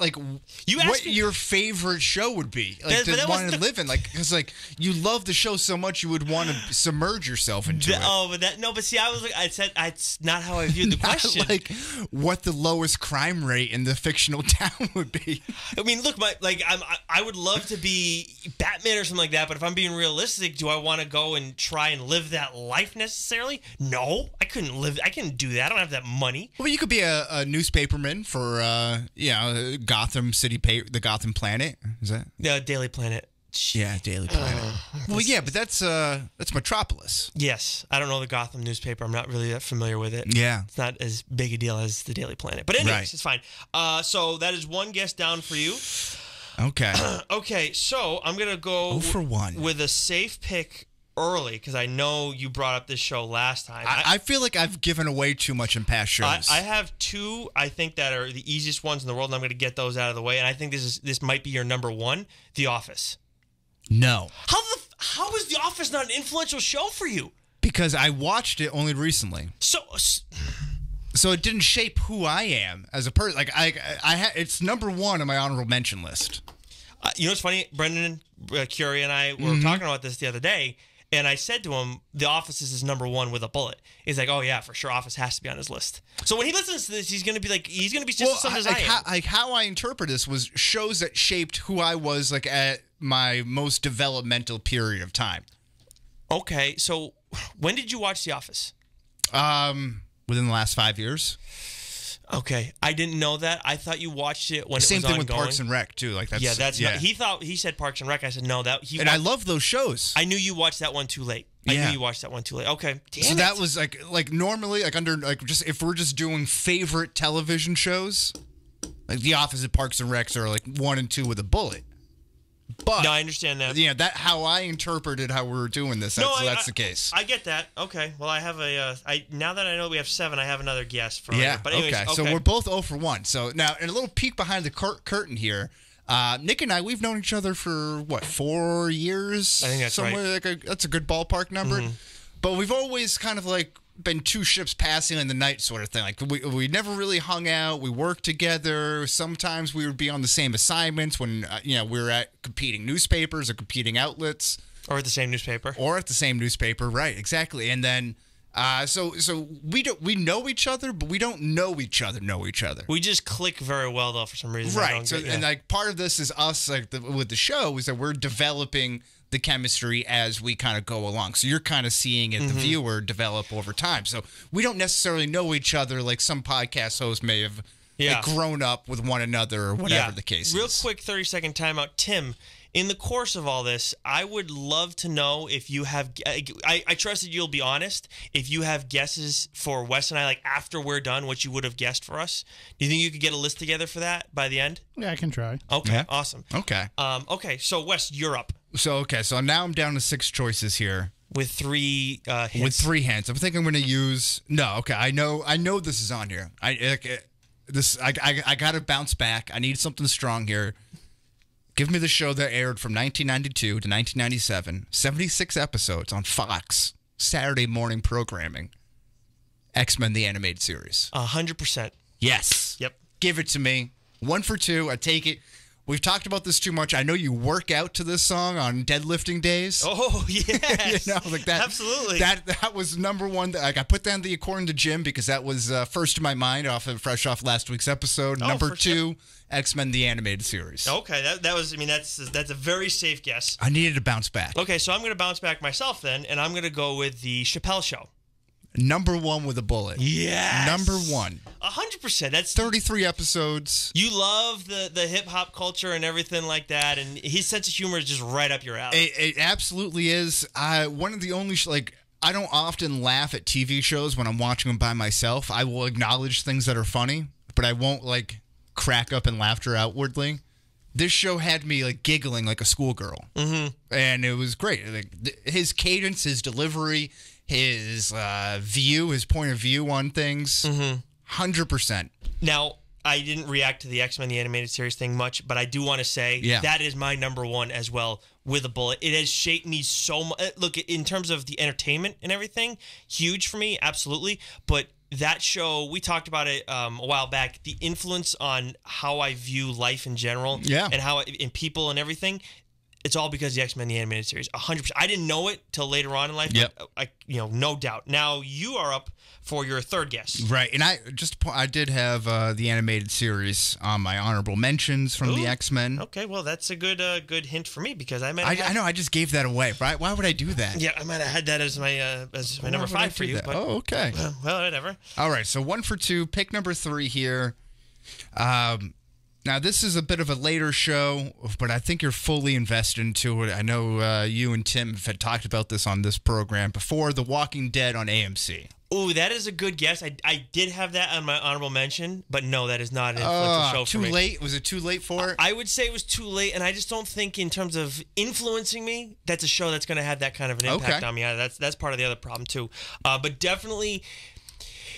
your favorite show would be, like But that to want wasn't to live in, like because like you love the show so much you would want to submerge yourself into it. Oh, but see, I said it's not how I viewed the question. Not like what the lowest crime rate in the fictional town would be. I mean, look, I would love to be Batman or something like that, but if I'm being realistic, do I want to go and try and live that life necessarily? No, I couldn't do that. I don't have that money. Well, you could be a newspaperman for Gotham City, the Gotham Planet. Is that? The Daily Planet. Yeah, Daily Planet. Well, yeah, but that's Metropolis. Yes, I don't know the Gotham newspaper. I'm not really that familiar with it. Yeah, it's not as big a deal as the Daily Planet. But anyways, right. It's fine. So that is one guess down for you. Okay. Okay, so I'm gonna go 0 for 1 with a safe pick early because I know you brought up this show last time. I feel like I've given away too much in past shows. I have 2 I think that are the easiest ones in the world, and I'm going to get those out of the way. And I think this might be your number 1, The Office. No. How is The Office not an influential show for you? Because I watched it only recently. So it didn't shape who I am as a person. Like it's number 1 on my honorable mention list. You know what's funny? Brendan Curie and I were talking about this the other day. And I said to him, The Office is his number 1 with a bullet. He's like, oh, yeah, for sure. Office has to be on his list. So when he listens to this, he's going to be just as something as I am. How I interpret this was shows that shaped who I was like at my most developmental period of time. Okay. So when did you watch The Office? Within the last 5 years. Okay, I didn't know that. I thought you watched it when Same it was thing ongoing. with Parks and Rec too. Like that's Not, he said Parks and Rec. I said no. I love those shows. I knew you watched that one too late. I knew you watched that one too late. Okay, so that was like normally just if we're just doing favorite television shows, like The Office and Parks and Rec are like 1 and 2 with a bullet. But No, I understand that. that how I interpreted how we were doing this. That's the case. I get that. Okay. Well, I have now that I know we have 7, I have another guess for Yeah. later. But anyways, okay. So we're both 0 for 1. So now, and a little peek behind the curtain here. Nick and I, we've known each other for, 4 years? I think that's right. That's a good ballpark number. Mm-hmm. But we've always kind of been two ships passing in the night sort of thing. Like we never really hung out. We worked together. Sometimes we would be on the same assignments when, we were at competing newspapers or competing outlets. Or at the same newspaper. Right, exactly. And then... So we know each other, but we don't know each other. We just click very well though for some reason. Right. And part of this is us with the show is that we're developing the chemistry as we kind of go along. So you're kind of seeing it, the viewer, develop over time. So we don't necessarily know each other like some podcast hosts may have grown up with one another or whatever the case Real is. quick 30-second timeout. Tim, in the course of all this, I would love to know if you have... I trust that you'll be honest. If you have guesses for Wes and I, after we're done, what you would have guessed for us. Do you think you could get a list together for that by the end? Yeah, I can try. Okay, Yeah. awesome. Okay. Okay, so Wes, you're up. So now I'm down to 6 choices here. With 3 hints. With 3 hints. I'm thinking I'm going to use... No, okay. I know this is on here. I got to bounce back. I need something strong here. Give me the show that aired from 1992 to 1997. 76 episodes on Fox. Saturday morning programming. X-Men the Animated Series. 100%. Yes. Yep. Give it to me. 1 for 2. I take it. We've talked about this too much. I know you work out to this song on deadlifting days. Oh, yes. That. Absolutely. That was number 1. I put down the According to Jim because that was first in my mind fresh off last week's episode. Number 2, X-Men the Animated Series. Okay, that was. That's a very safe guess. I needed to bounce back. Okay, so I'm going to bounce back myself then, and I'm going to go with the Chappelle Show. Number 1 with a bullet. Yes. Number 1. 100%. That's 33 episodes. You love the hip hop culture and everything like that, and his sense of humor is just right up your alley. It absolutely is. One of the only I don't often laugh at TV shows when I'm watching them by myself. I will acknowledge things that are funny, but I won't crack up in laughter outwardly. This show had me giggling like a schoolgirl, and it was great. His cadence, his delivery, his his point of view on things, 100%. Now, I didn't react to the X-Men the Animated Series thing much, but I do want to say that is my number 1 as well, with a bullet. It has shaped me so much. Look, in terms of the entertainment and everything, huge for me, absolutely. But that show, we talked about it a while back, the influence on how I view life in general and how in people and everything. It's all because of the X-Men the Animated Series. 100%. I didn't know it till later on in life. Yep. But no doubt. Now you are up for your 3rd guess. Right, and I did have the Animated Series on my honorable mentions from the X-Men. Okay, well that's a good hint for me because I I know I just gave that away. Right? Why would I do that? Yeah, I might have had that as my number 5 for you. But, okay. Well, whatever. All right, so 1 for 2. Pick number 3 here. Now, this is a bit of a later show, but I think you're fully invested into it. I know you and Tim have talked about this on this program before, The Walking Dead on AMC. Ooh, that is a good guess. I did have that on my honorable mention, but no, that is not an influential show for me. Too late? Was it too late for it? I would say it was too late, and I just don't think in terms of influencing me, that's a show that's going to have that kind of an impact on me. That's part of the other problem, too. But definitely,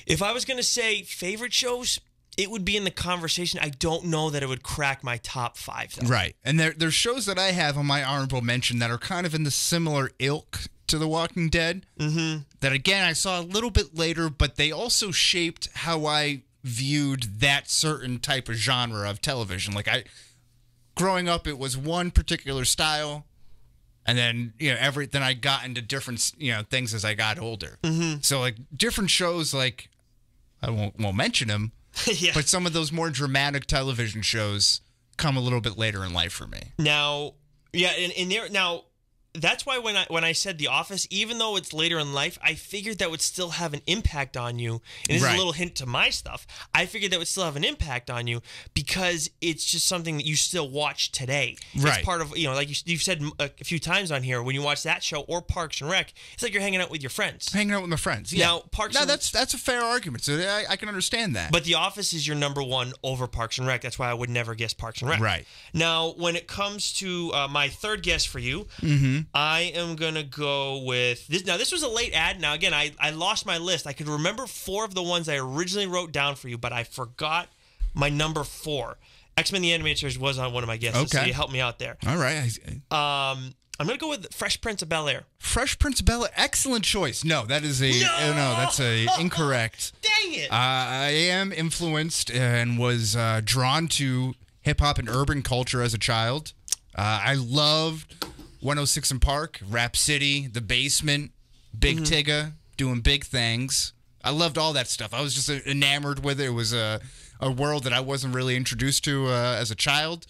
if I was going to say favorite shows, it would be in the conversation. I don't know that it would crack my top 5, though. Right. And there's shows that I have on my honorable mention that are kind of in the similar ilk to The Walking Dead. Mm-hmm. That, again, I saw a little bit later, but they also shaped how I viewed that certain type of genre of television. Growing up, it was one particular style, and then, then I got into different, things as I got older. Mm-hmm. So, different shows, I won't mention them, yeah. But some of those more dramatic television shows come a little bit later in life for me. Now, yeah, in there now, that's why when I said The Office, even though it's later in life, I figured that would still have an impact on you. And this is a little hint to my stuff. I figured that would still have an impact on you because it's just something that you still watch today. Right. It's part of, like you've said a few times on here, when you watch that show or Parks and Rec, it's like you're hanging out with your friends. Hanging out with my friends. Yeah. Now, that's a fair argument. So I can understand that. But The Office is your number one over Parks and Rec. That's why I would never guess Parks and Rec. Right. Now, when it comes to my third guess for you, I am going to go with this. Now, this was a late ad. Now, again, I lost my list. I could remember 4 of the ones I originally wrote down for you, but I forgot my number 4. X-Men the Animated Series was on one of my guesses, so you helped me out there. All right. I'm going to go with Fresh Prince of Bel-Air. Fresh Prince of Bel-Air. Excellent choice. No, that is that's incorrect. Dang it. I am influenced and was drawn to hip-hop and urban culture as a child. I loved 106 in Park, Rap City, The Basement, Big Tigga, doing big things. I loved all that stuff. I was just enamored with it. It was a world that I wasn't really introduced to as a child,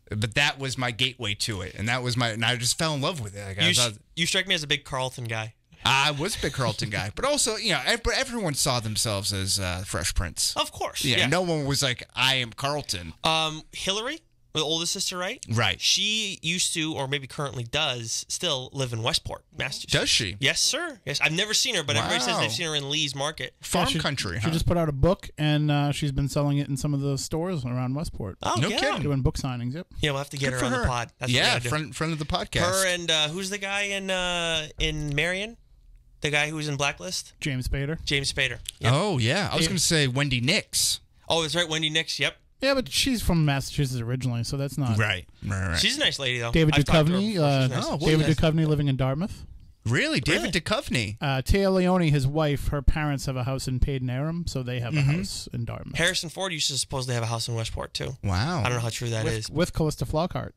but that was my gateway to it, and I just fell in love with it. You strike me as a big Carlton guy. I was a big Carlton guy, but also, everyone saw themselves as Fresh Prince. Of course. Yeah, no one was like, I am Carlton. Hillary, the oldest sister, right? Right. She used to, or maybe currently does, still live in Westport, Massachusetts. Does she? Yes, sir. Yes, I've never seen her, but everybody says they've seen her in Lee's Market. Farm country, She just put out a book, and she's been selling it in some of the stores around Westport. Oh, no yeah. kidding. Doing book signings, yep. Yeah, we'll have to get her on the pod. That's friend of the podcast. Her and who's the guy in Marion? The guy who was in Blacklist? James Spader. James Spader. Yep. Oh, yeah. I was going to say Wendy Nix. Oh, that's right. Wendy Nix. Yep. Yeah, but she's from Massachusetts originally, so that's not... Right. She's a nice lady, though. David I've talked to her Duchovny. before. She's nice. David Duchovny living in Dartmouth. Really? David Duchovny? Tia Leone, his wife, her parents have a house in Paden Aram, so they have a house in Dartmouth. Harrison Ford used to supposedly have a house in Westport, too. Wow. I don't know how true that is. With Callista Flockhart.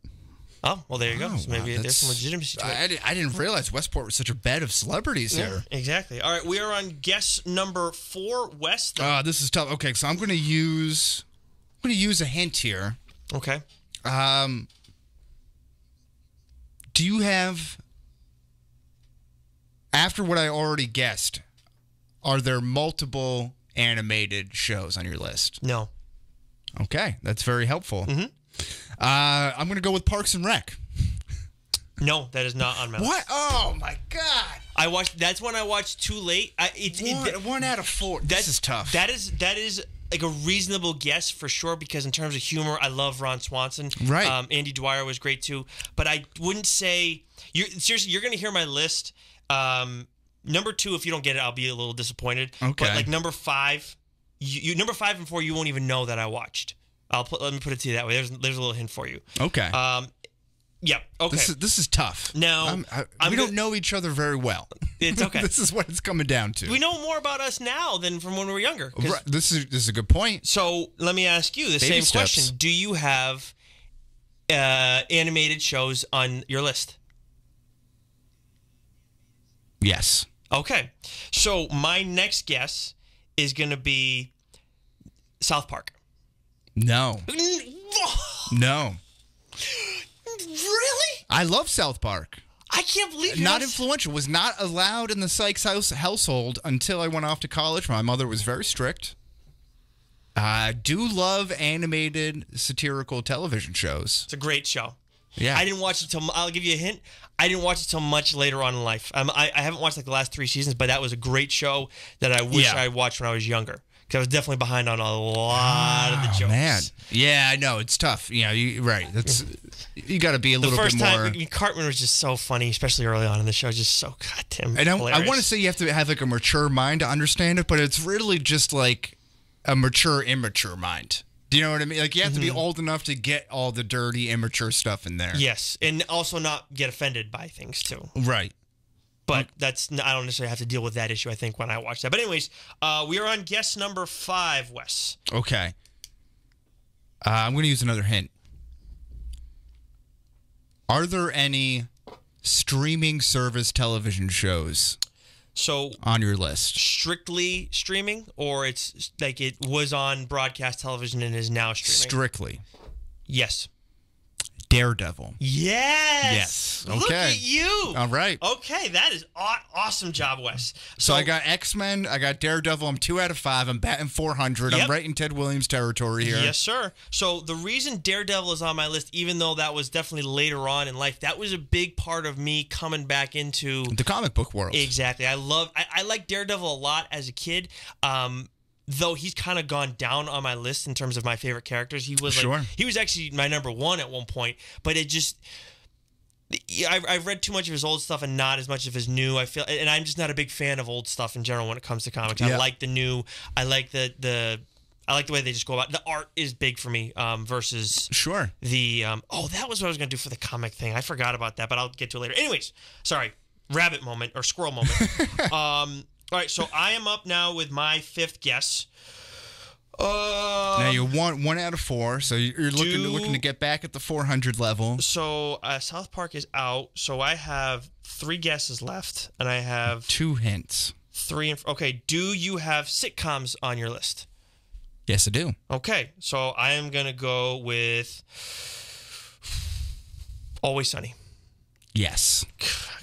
Oh, well, there you go. So maybe there's some legitimacy to it. I didn't realize Westport was such a bed of celebrities here. Exactly. All right, we are on guess number 4, West. This is tough. Okay, so I'm going to use a hint here. Okay. Do you have, after what I already guessed, are there multiple animated shows on your list? No. Okay, that's very helpful. I'm going to go with Parks and Rec. No, that is not on my list. What? Oh, my God. That's when I watched Too Late. 1 out of 4. This is tough. That is like a reasonable guess for sure, because in terms of humor, I love Ron Swanson. Right. Andy Dwyer was great too. But I wouldn't say seriously. You're going to hear my list. Number 2, if you don't get it, I'll be a little disappointed. Okay. But like number 5, number 5 and 4, you won't even know that I watched. Let me put it to you that way. There's a little hint for you. Okay. Yeah. Okay. This is tough. Now, we don't know each other very well. It's okay. This is what it's coming down to. We know more about us now than from when we were younger. Right. This is a good point. So let me ask you the same question. Do you have animated shows on your list? Yes. Okay. So my next guess is going to be South Park. No. No. Really? I love South Park. I can't believe Not influential. Was not allowed in the Sykes household until I went off to college. My mother was very strict. I do love animated satirical television shows. It's a great show. Yeah. I didn't watch it till, I'll give you a hint, I didn't watch it till much later on in life. I haven't watched like the last 3 seasons, but that was a great show that I wish I watched when I was younger. Because I was definitely behind on a lot of the jokes. Man. Yeah, I know. It's tough. You know, right. You got to be a little bit more. The first time, Cartman was just so funny, especially early on in the show. Just so goddamn hilarious. I want to say you have to have like a mature mind to understand it, but it's really just like a mature, immature mind. Do you know what I mean? Like, you have to be old enough to get all the dirty, immature stuff in there. Yes, and also not get offended by things, too. Right. But I don't necessarily have to deal with that issue, I think, when I watch that. But anyways, we are on guess number 5, Wes. Okay. I'm going to use another hint. Are there any streaming service television shows on your list? Strictly streaming, or it's like it was on broadcast television and is now streaming? Strictly. Yes. Daredevil. Yes. Yes. Look Okay. at you. All right. Okay, that is awesome job, Wes. So I got X-Men, I got Daredevil. I'm 2 out of 5. I'm batting 400. Yep. I'm right in Ted Williams territory here. Yes, sir. So the reason Daredevil is on my list, even though that was definitely later on in life, that was a big part of me coming back into The comic book world. Exactly. I like Daredevil a lot as a kid. Though he's kind of gone down on my list in terms of my favorite characters. He was he was actually my number 1 at one point, but it just I've read too much of his old stuff and not as much of his new. I feel, and I'm just not a big fan of old stuff in general when it comes to comics. Yeah. I like the new. I like the I like the way they just go about. The art is big for me versus the that was what I was going to do for the comic thing. I forgot about that, but I'll get to it later. Anyways, sorry, rabbit moment or squirrel moment. All right, so I am up now with my 5th guess. Now you're one out of 4, so you're looking to get back at the 400 level. So South Park is out, so I have 3 guesses left, and I have 2 hints. 3. Okay, do you have sitcoms on your list? Yes, I do. Okay, so I am gonna go with Always Sunny. Yes.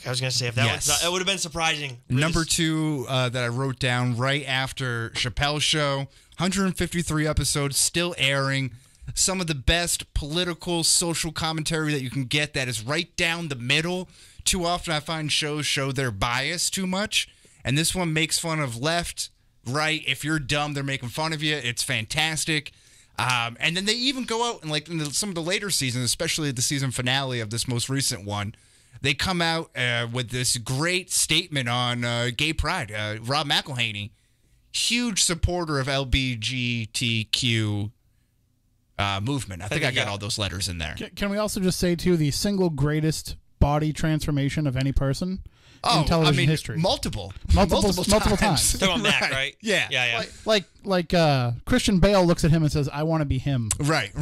I was going to say, if that would have been surprising. Really. Number 2 that I wrote down right after Chappelle's Show, 153 episodes, still airing. Some of the best political, social commentary that you can get that is right down the middle. Too often I find shows show their bias too much, and this one makes fun of left, right. If you're dumb, they're making fun of you. It's fantastic. And then they even go out and, like, in some of the later seasons, especially the season finale of this most recent one, they come out with this great statement on gay pride. Rob McElhaney, huge supporter of LGBTQ movement. I think I got all those letters in there. Can we also just say, too, the single greatest body transformation of any person in television history? Multiple times. Talking about Mac, right? Yeah. Like Christian Bale looks at him and says, "I want to be him." Right.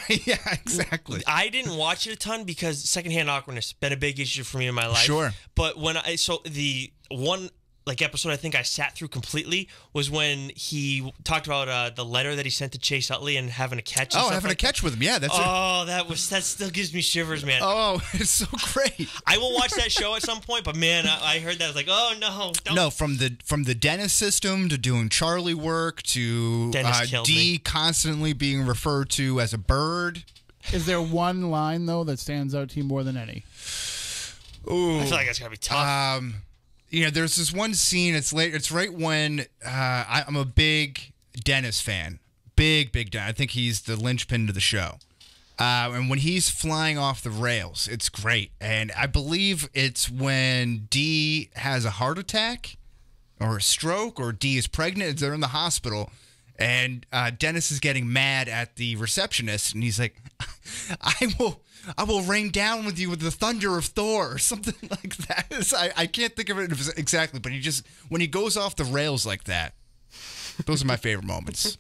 Yeah, exactly. I didn't watch it a ton because secondhand awkwardness been a big issue for me in my life. Sure. But when the one episode I think I sat through completely was when he talked about the letter that he sent to Chase Utley and having a catch. And having a catch with him. Yeah, that's that still gives me shivers, man. Oh, it's so great. I will watch that show at some point, but man, I heard that I was like, oh no, don't. No, from the dentist system to doing Charlie work to D constantly being referred to as a bird. Is there one line though that stands out to you more than any? Ooh, I feel like that's gotta be tough. There's this one scene. It's right when I'm a big Dennis fan. Big Dennis. I think he's the linchpin to the show. And when he's flying off the rails, it's great. And I believe it's when Dee has a heart attack or a stroke, or Dee is pregnant. They're in the hospital. And Dennis is getting mad at the receptionist. And he's like, I will rain down with you with the thunder of Thor, or something like that. I can't think of it exactly, but when he goes off the rails like that, those are my favorite moments.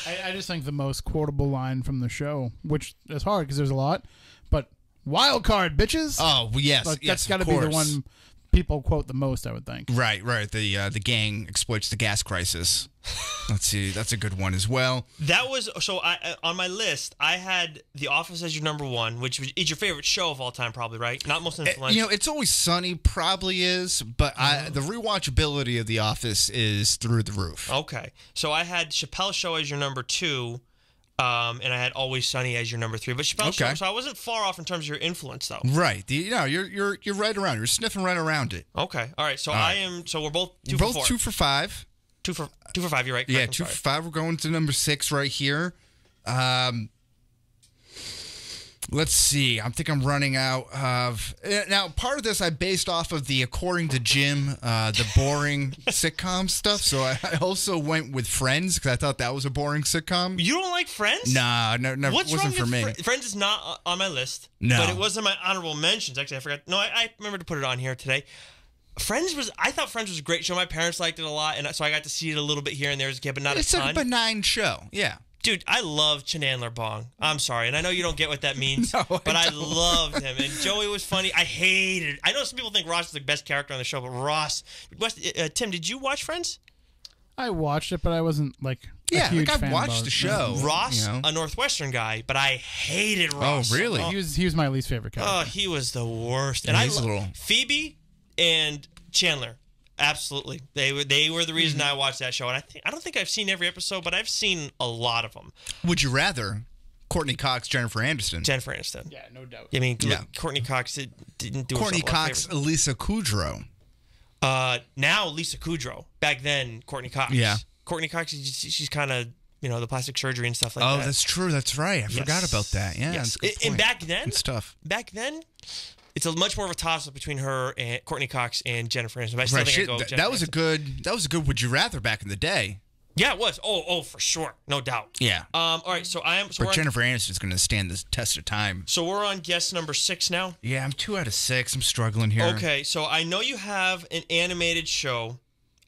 I just think the most quotable line from the show, which is hard because there's a lot, but wild card, bitches. Oh, yes. That's got to be the one people quote the most, I would think. Right. The gang exploits the gas crisis. Let's see. That's a good one as well. That was on my list. I had The Office as your number 1, which is your favorite show of all time, probably, right? Not most influential. It's Always Sunny probably is, but the rewatchability of The Office is through the roof. Okay, so I had Chappelle's Show as your number 2, and I had Always Sunny as your number 3. But Chappelle's Show, so I wasn't far off in terms of your influence, though. Right. You're right around. You're sniffing right around it. Okay. All right. So So we're both 2 for 4. Both 2 for 5. 2 for 5. You're right. Yeah, 2 for 5. We're going to number 6 right here. Let's see. I think I'm running out of... Now, part of this I based off of the According to Jim, the boring sitcom stuff. So I also went with Friends because I thought that was a boring sitcom. You don't like Friends? Nah, no, What's wasn't wrong for me. Friends is not on my list. No. But it was in my honorable mentions. Actually, I forgot. No, I remember to put it on here today. I thought Friends was a great show. My parents liked it a lot, and so I got to see it a little bit here and there as a kid, but not a ton. It's a benign show, yeah. Dude, I love Chandler Bong. I'm sorry, and I know you don't get what that means, but I loved him. And Joey was funny. I hated it. I know some people think Ross is the best character on the show, but Ross... Tim, did you watch Friends? I watched it, but I wasn't, Yeah, huge like fan I've watched about the it. show. Ross, you know. a Northwestern guy, but I hated Ross. Oh, really? He was my least favorite character. Oh, he was the worst. And Yeah, I he's a little- Phoebe and Chandler. Absolutely, they were the reason I watched that show. And I don't think I've seen every episode, but I've seen a lot of them. Would you rather Courtney Cox, Jennifer Aniston? Jennifer Aniston. Yeah, no doubt. I mean, Yeah. Courtney Cox didn't do Courtney herself a lot of Cox, favors. Elisa Kudrow. Now Lisa Kudrow. Back then, Courtney Cox. Yeah. Courtney Cox. She's kind of the plastic surgery and stuff like Oh, that. that's true. That's right. I forgot about that. Yeah, Yes. that's a good And point. back then, It's tough. it's a much more of a toss up between her and Courtney Cox and Jennifer Aniston. But I still Right, think shit, I go that Jennifer was a Aniston. good would you rather back in the day. Yeah, it was. Oh, for sure, no doubt. Yeah. All right, so I am. So But we're on, Jennifer Aniston's going to stand the test of time. so we're on guess number 6 now. Yeah, I'm 2 out of 6. I'm struggling here. Okay, so I know you have an animated show.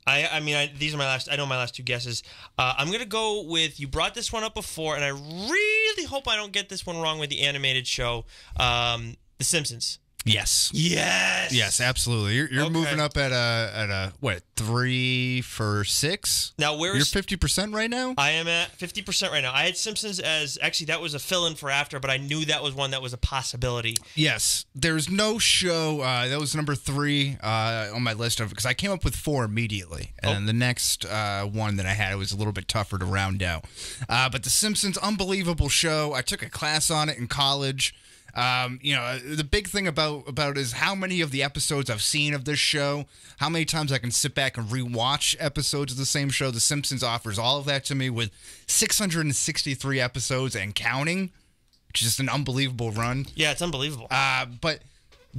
I mean, these are my last. I know my last 2 guesses. I'm gonna go with. You brought this one up before, and I really hope I don't get this one wrong with the animated show, The Simpsons. Yes. Yes. Yes, absolutely. You're Okay. moving up at a what, 3 for 6? Now You're where's 50% right now? I am at 50% right now. I had Simpsons as actually that was a fill-in for after, but I knew that was one that was a possibility. Yes. There's no show that was number 3 on my list of because I came up with 4 immediately, and then the next one that I had was a little bit tougher to round out. But The Simpsons, unbelievable show. I took a class on it in college. The big thing about it is how many of the episodes I've seen of this show, how many times I can sit back and rewatch episodes of the same show. The Simpsons offers all of that to me with 663 episodes and counting, which is just an unbelievable run. Yeah, it's unbelievable. But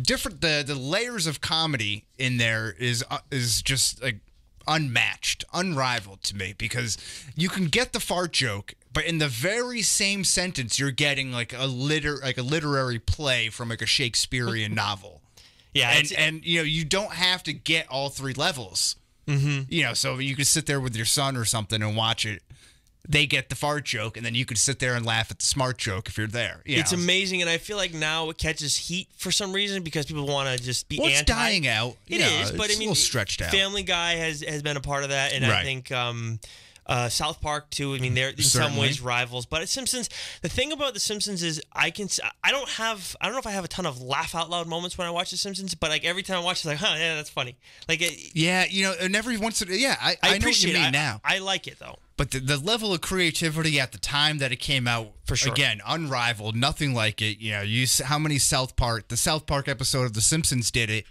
different, the layers of comedy in there is just like unmatched, unrivaled to me because you can get the fart joke, but in the very same sentence, you're getting like a literary play from like a Shakespearean novel. Yeah, and you don't have to get all 3 levels. Mm-hmm. So you could sit there with your son or something and watch it. They get the fart joke, and then you could sit there and laugh at the smart joke if you're there. it's amazing, and I feel like now it catches heat for some reason because people want to just be Well, it's anti. dying out. It is, but it's I mean, a little stretched out. Family Guy has been a part of that, and I Right. think South Park too. I mean, they're in some Certainly. ways rivals. But Simpsons, the thing about the Simpsons is I don't know if I have a ton of laugh out loud moments when I watch the Simpsons, but like every time I watch, it's like, yeah, that's funny. Like, Yeah, and every once in I know what you appreciate mean it. now. I like it though. But the level of creativity at the time that it came out, For sure. again, unrivaled, nothing like it. How many the South Park episode of The Simpsons did it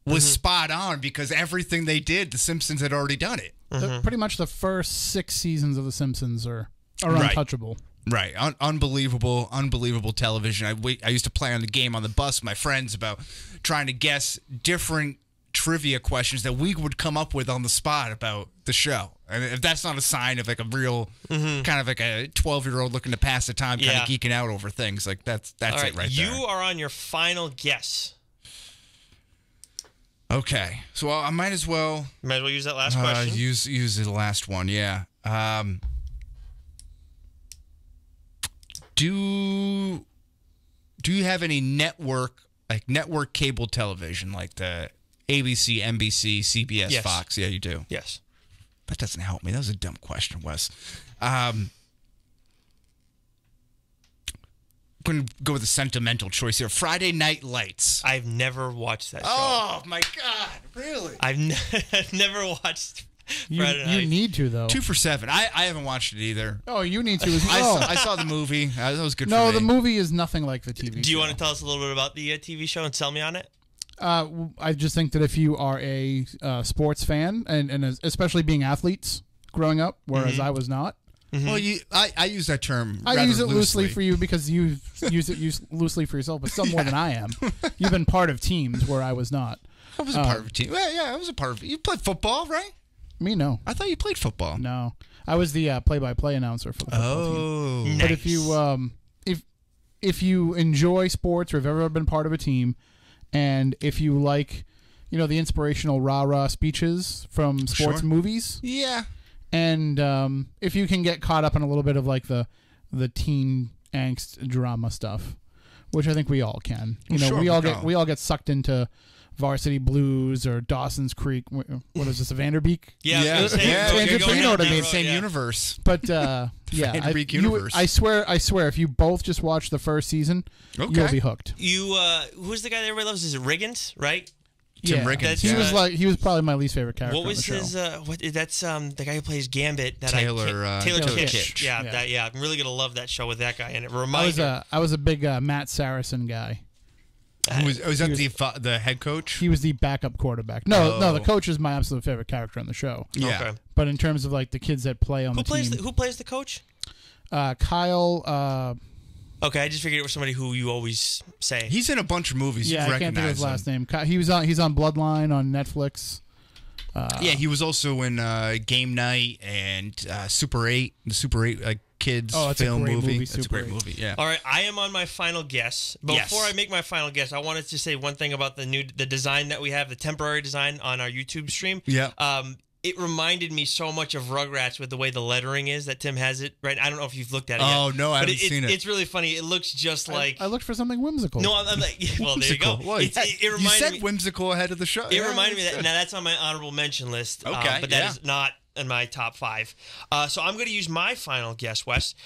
was spot on because everything they did, The Simpsons had already done it. Pretty much the first 6 seasons of The Simpsons are Right. untouchable. Right, unbelievable television. I used to play on the game on the bus with my friends about trying to guess different trivia questions that we would come up with on the spot about the show. And if that's not a sign of like a real kind of like a 12-year-old looking to pass the time, kind of geeking out over things, like that's All right, it right you there. are on your final guess. Okay, so I might as well You might as well use that last question. use the last one. Yeah. Do you have any network cable television like the ABC, NBC, CBS, Yes. Fox? Yeah, you do. Yes. That doesn't help me. That was a dumb question, Wes. Going to go with a sentimental choice here. Friday Night Lights. I've never watched that show. Oh my God! Really? I've never watched You Friday Night. need to though. 2 for 7. I haven't watched it either. Oh, you need to as well. I saw the movie. That was good. No, for me. the movie is nothing like the TV. Do you show. want to tell us a little bit about the TV show and sell me on it? I just think that if you are a sports fan, and especially being athletes growing up, whereas I was not, Well, I use that term. I rather use it loosely for you because you use it loosely for yourself, but still more than I am. You've been part of teams where I was not. I was a part of a team. Well, yeah, I was a part of. You played football, right? Me, no. I thought you played football. No. I was the play-by-play announcer for the football team. Nice. But if you enjoy sports or have ever been part of a team, and if you like, the inspirational rah-rah speeches from sports Sure. movies, Yeah. and if you can get caught up in a little bit of like the teen angst drama stuff, which I think we all can. Sure, we all get sucked into Varsity Blues or Dawson's Creek. What is this, a Vanderbeek? Yeah, Yeah, I was gonna say, yeah, you're you going know down what I that mean. road, Same yeah. universe. But yeah, Vanderbeek universe. I swear, if you both just watch the first season, Okay. you'll be hooked. You, who's the guy that everybody loves? Is it Riggins, right? Tim Riggins. He yeah. he was probably my least favorite character. What was on the show. his? That's the guy who plays Gambit. That Taylor Taylor Kitsch. Kitsch. Yeah, Yeah. I'm really gonna love that show with that guy. And it I reminds was a big Matt Saracen guy. Was that the head coach? He was the backup quarterback. No, Oh. the coach is my absolute favorite character on the show. Yeah. Okay. But in terms of like the kids that play on Who the plays team, who plays the coach? Kyle. Okay, I just figured it was somebody who you always say. He's in a bunch of movies. Yeah, You I can't think of his recognize last name. He's on Bloodline on Netflix. Yeah, he was also in Game Night and Super 8, the Super 8 kids Oh, it's a film great movie, It's a Super great 8. movie. Yeah. All right, I am on my final guess. But Yes. before I make my final guess, I wanted to say one thing about the design that we have, the temporary design on our YouTube stream. Yeah. It reminded me so much of Rugrats with the way the lettering is that Tim has it. Right? I don't know if you've looked at it yet. Oh, no, I But haven't seen it. It's really funny. It looks just like. I looked for something whimsical. No, I'm like, well, there you go. Whimsical. Well, It you reminded said me. whimsical ahead of the show. It reminded me that. Now that's on my honorable mention list. Okay, but that yeah. is not in my top 5. So I'm going to use my final guess, Wes.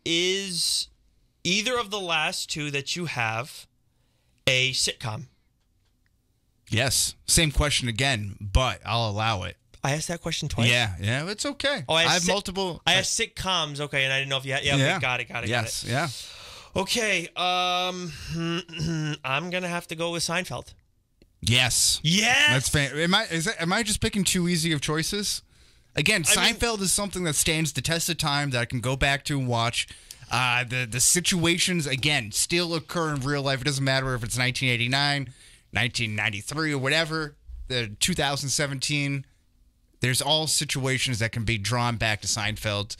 Is either of the last two that you have a sitcom? Yes. Same question again, but I'll allow it. I asked that question twice. Yeah, it's okay. Oh, I have multiple. I have sitcoms. Okay, and I didn't know if you had. Yeah, Yeah. okay, got it. Yes, yeah. Okay. I'm gonna have to go with Seinfeld. Yes. Yes. That's fan. Am I just picking too easy of choices? Again, I mean- Seinfeld is something that stands the test of time that I can go back to and watch. The situations again still occur in real life. It doesn't matter if it's 1989, 1993, or whatever. The 2017. There's all situations that can be drawn back to Seinfeld.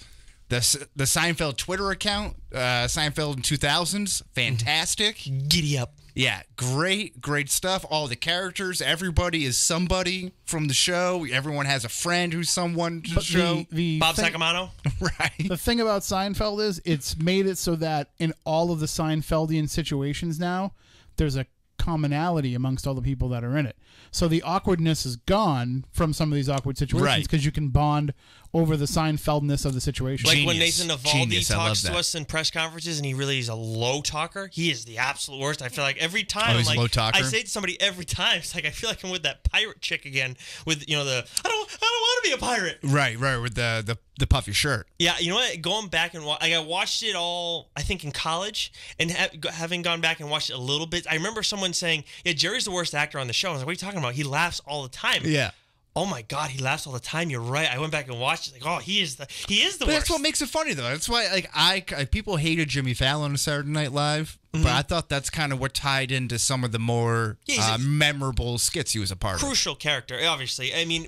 The Seinfeld Twitter account, Seinfeld in 2000s, fantastic. Giddy up. Yeah, great stuff. All the characters, everybody is somebody from the show. Everyone has a friend who's someone to the show. The Bob thing, Sacamano. Right. the thing about Seinfeld is it's made it so that in all of the Seinfeldian situations now, there's a commonality amongst all the people that are in it. So the awkwardness is gone from some of these awkward situations Right. because you can bond over the Seinfeldness of the situation. Like when Genius. Nathan Navalny Genius. I talks love to that. us in press conferences and he really is a low talker, he is the absolute worst. I feel like every time Oh, he's I'm a like, low talker? I say to somebody every time, it's like I feel like I'm with that pirate chick again with, you know, the I don't want to be a pirate. Right, with the puffy shirt. Yeah, you know what? Going back and I watched it all, I think in college, and having gone back and watched it a little bit, I remember someone saying, "Yeah, Jerry's the worst actor on the show." I was like, "What are you talking about? He laughs all the time." Yeah. Oh my God, he laughs all the time. You're right. I went back and watched it. Like, oh, he is the But worst. that's what makes it funny, though. That's why, like, I people hated Jimmy Fallon on Saturday Night Live, but I thought that's kind of what tied into some of the more Yeah, he's a- memorable skits he was a part of. Crucial character, obviously. I mean,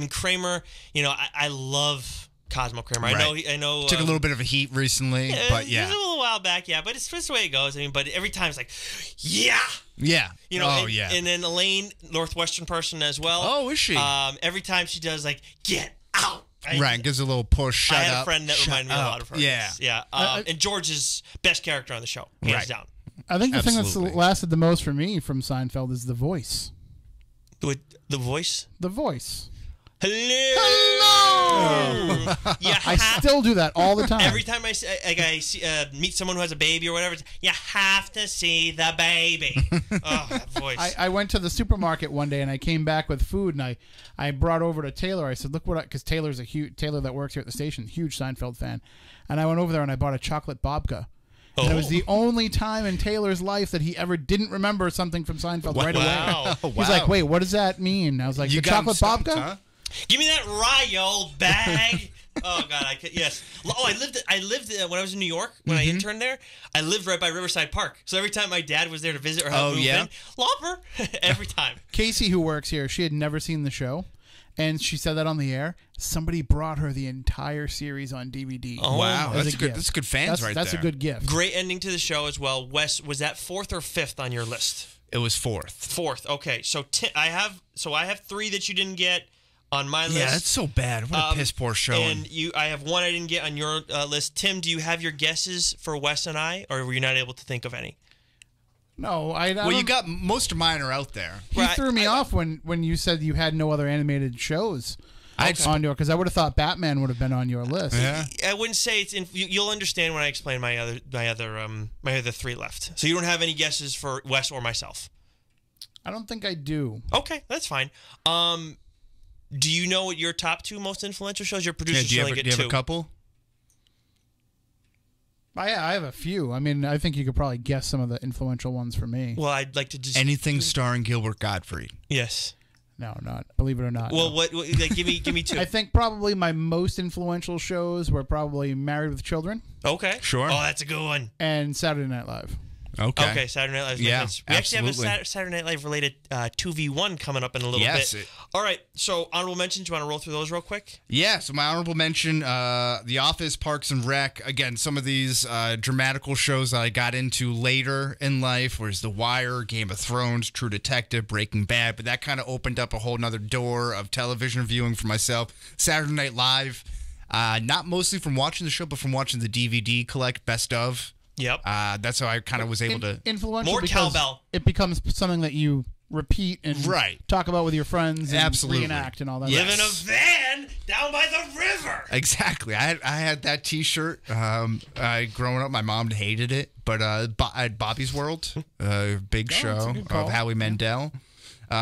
Kramer. You know, I love Cosmo Kramer. Right. I know. Took a little bit of a heat recently, but it was a little while back. Yeah, but it's just the way it goes. I mean, but every time it's like, yeah. Yeah. You know, oh, and, yeah. and then Elaine, Northwestern person as well. Oh, is she? Every time she does, like, get out. Right, gives a little push. Shut I had up. a friend that Shut reminded me a up. lot of her. Yeah. Yeah. And George is best character on the show, hands Right. down. I think the thing that's Absolutely. lasted the most for me from Seinfeld is the voice. With the voice. The voice. Hello. Yeah. I still do that all the time. Every time I meet someone who has a baby or whatever, you have to see the baby. Oh, that voice. I went to the supermarket one day and I came back with food and I brought over to Taylor. I said, look what, because Taylor that works here at the station, huge Seinfeld fan. And I went over there and I bought a chocolate babka. And it was the only time in Taylor's life that he ever didn't remember something from Seinfeld right away. Wow. He's like, wait, what does that mean? I was like, You the got him chocolate stumped, babka? huh? Give me that rye, you old bag. Oh God, yes. Oh, I lived when I was in New York when I interned there. I lived right by Riverside Park, so every time my dad was there to visit or help move in, Lopper, every time. Casey, who works here, she had never seen the show. And she said that on the air. Somebody brought her the entire series on DVD. Oh, Wow, as that's a good. gift. That's good fans right That's there. a good gift. Great ending to the show as well. Wes, was that 4th or 5th on your list? It was 4th. 4th. Okay, so I have 3 that you didn't get on my list. Yeah, that's so bad. What a piss poor show. And I have 1 I didn't get on your list. Tim, do you have your guesses for Wes and I, or were you not able to think of any? No, I Well, you don't- got most of mine are out there. He threw me off when you said you had no other animated shows on your, because I would have thought Batman would have been on your list. Yeah. I wouldn't say it's in. You'll understand when I explain my other three left. So you don't have any guesses for Wes or myself. I don't think I do. Okay, that's fine. Do you know what your top two most influential shows? Your producers do you only have get two. a couple? I have a few. I mean, I think you could probably guess some of the influential ones for me. Well, I'd like to just Anything starring Gilbert Gottfried. Yes. No, not. Believe it or not. Well, no. what like, give me two. I think probably my most influential shows were probably Married with Children Okay. Sure. Oh, that's a good one. and Saturday Night Live. Okay. Saturday Night Live. Yeah, We actually have absolutely. a Saturday Night Live related 2v1 coming up in a little Yes, bit. All right. So honorable mentions. You want to roll through those real quick? Yeah, so my honorable mention, The Office, Parks and Rec. Again, some of these dramatical shows that I got into later in life, whereas The Wire, Game of Thrones, True Detective, Breaking Bad, but that kind of opened up a whole nother door of television viewing for myself. Saturday Night Live, not mostly from watching the show, but from watching the DVD collect best of. Yep. That's how I kind of was able to... Influential More because cowbell. it becomes something that you repeat and Right. talk about with your friends and Absolutely. reenact and all that. Yes. Live in a van down by the river. Exactly. I had that T-shirt. Growing up, my mom hated it, but I had Bobby's World, big it's a show good call. of Howie Mandel.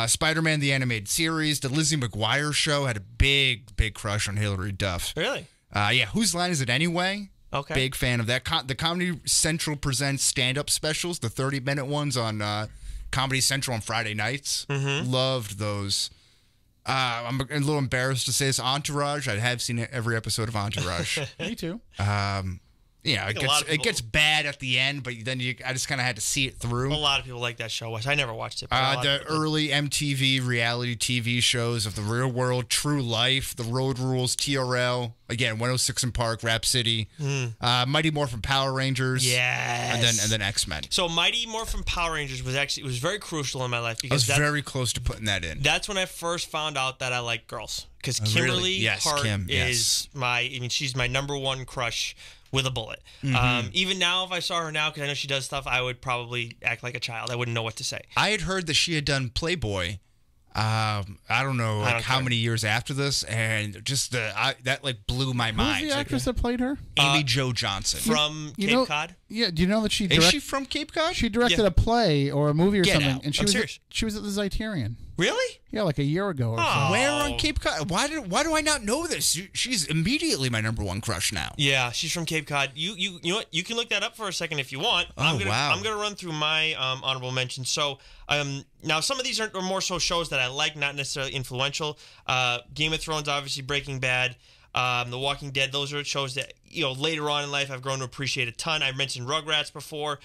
Spider-Man the Animated Series, the Lizzie McGuire Show, had a big crush on Hilary Duff. Really? Yeah, Whose Line Is It Anyway? Okay. Big fan of that. The Comedy Central presents stand-up specials, the 30-minute ones on Comedy Central on Friday nights. Mm-hmm. Loved those. I'm a little embarrassed to say this. Entourage. I have seen every episode of Entourage. Me too. Yeah, a lot of it people- gets bad at the end, but then I just kind of had to see it through. A lot of people like that show. Wes. I never watched it. But a lot The of people did. early MTV reality TV shows of The Real World, True Life, The Road Rules, TRL, again 106 in Park, Rap City, Mighty Morphin Power Rangers, Yes. and then X-Men. So Mighty Morphin Power Rangers was very crucial in my life I because was very close to putting that in. that's when I first found out that I like girls. Because Oh, really? Kimberly Yes, Hart Kim, is she's my number one crush with a bullet. Mm-hmm. Even now, if I saw her now, because I know she does stuff, I would probably act like a child. I wouldn't know what to say. I had heard that she had done Playboy. I don't know don't how care. many years after this, and just that blew my Who's mind. the It's like, actress that played her? Amy Jo Johnson. From You Cape know- Cod? Yeah. Do you know that she Is she from Cape Cod? she directed Yeah. a play or a movie or Get something, out. and I'm serious. she was at the Zeiterion. Really? Yeah, like a year ago or Oh. so. Where on Cape Cod? Why do I not know this? She's immediately my number one crush now. Yeah, she's from Cape Cod. You know what? You can look that up for a second if you want. Oh, wow. I'm gonna run through my honorable mentions. So now some of these are more so shows that I like, not necessarily influential. Game of Thrones, obviously, Breaking Bad, The Walking Dead. Those are shows that later on in life I've grown to appreciate a ton. I mentioned Rugrats before.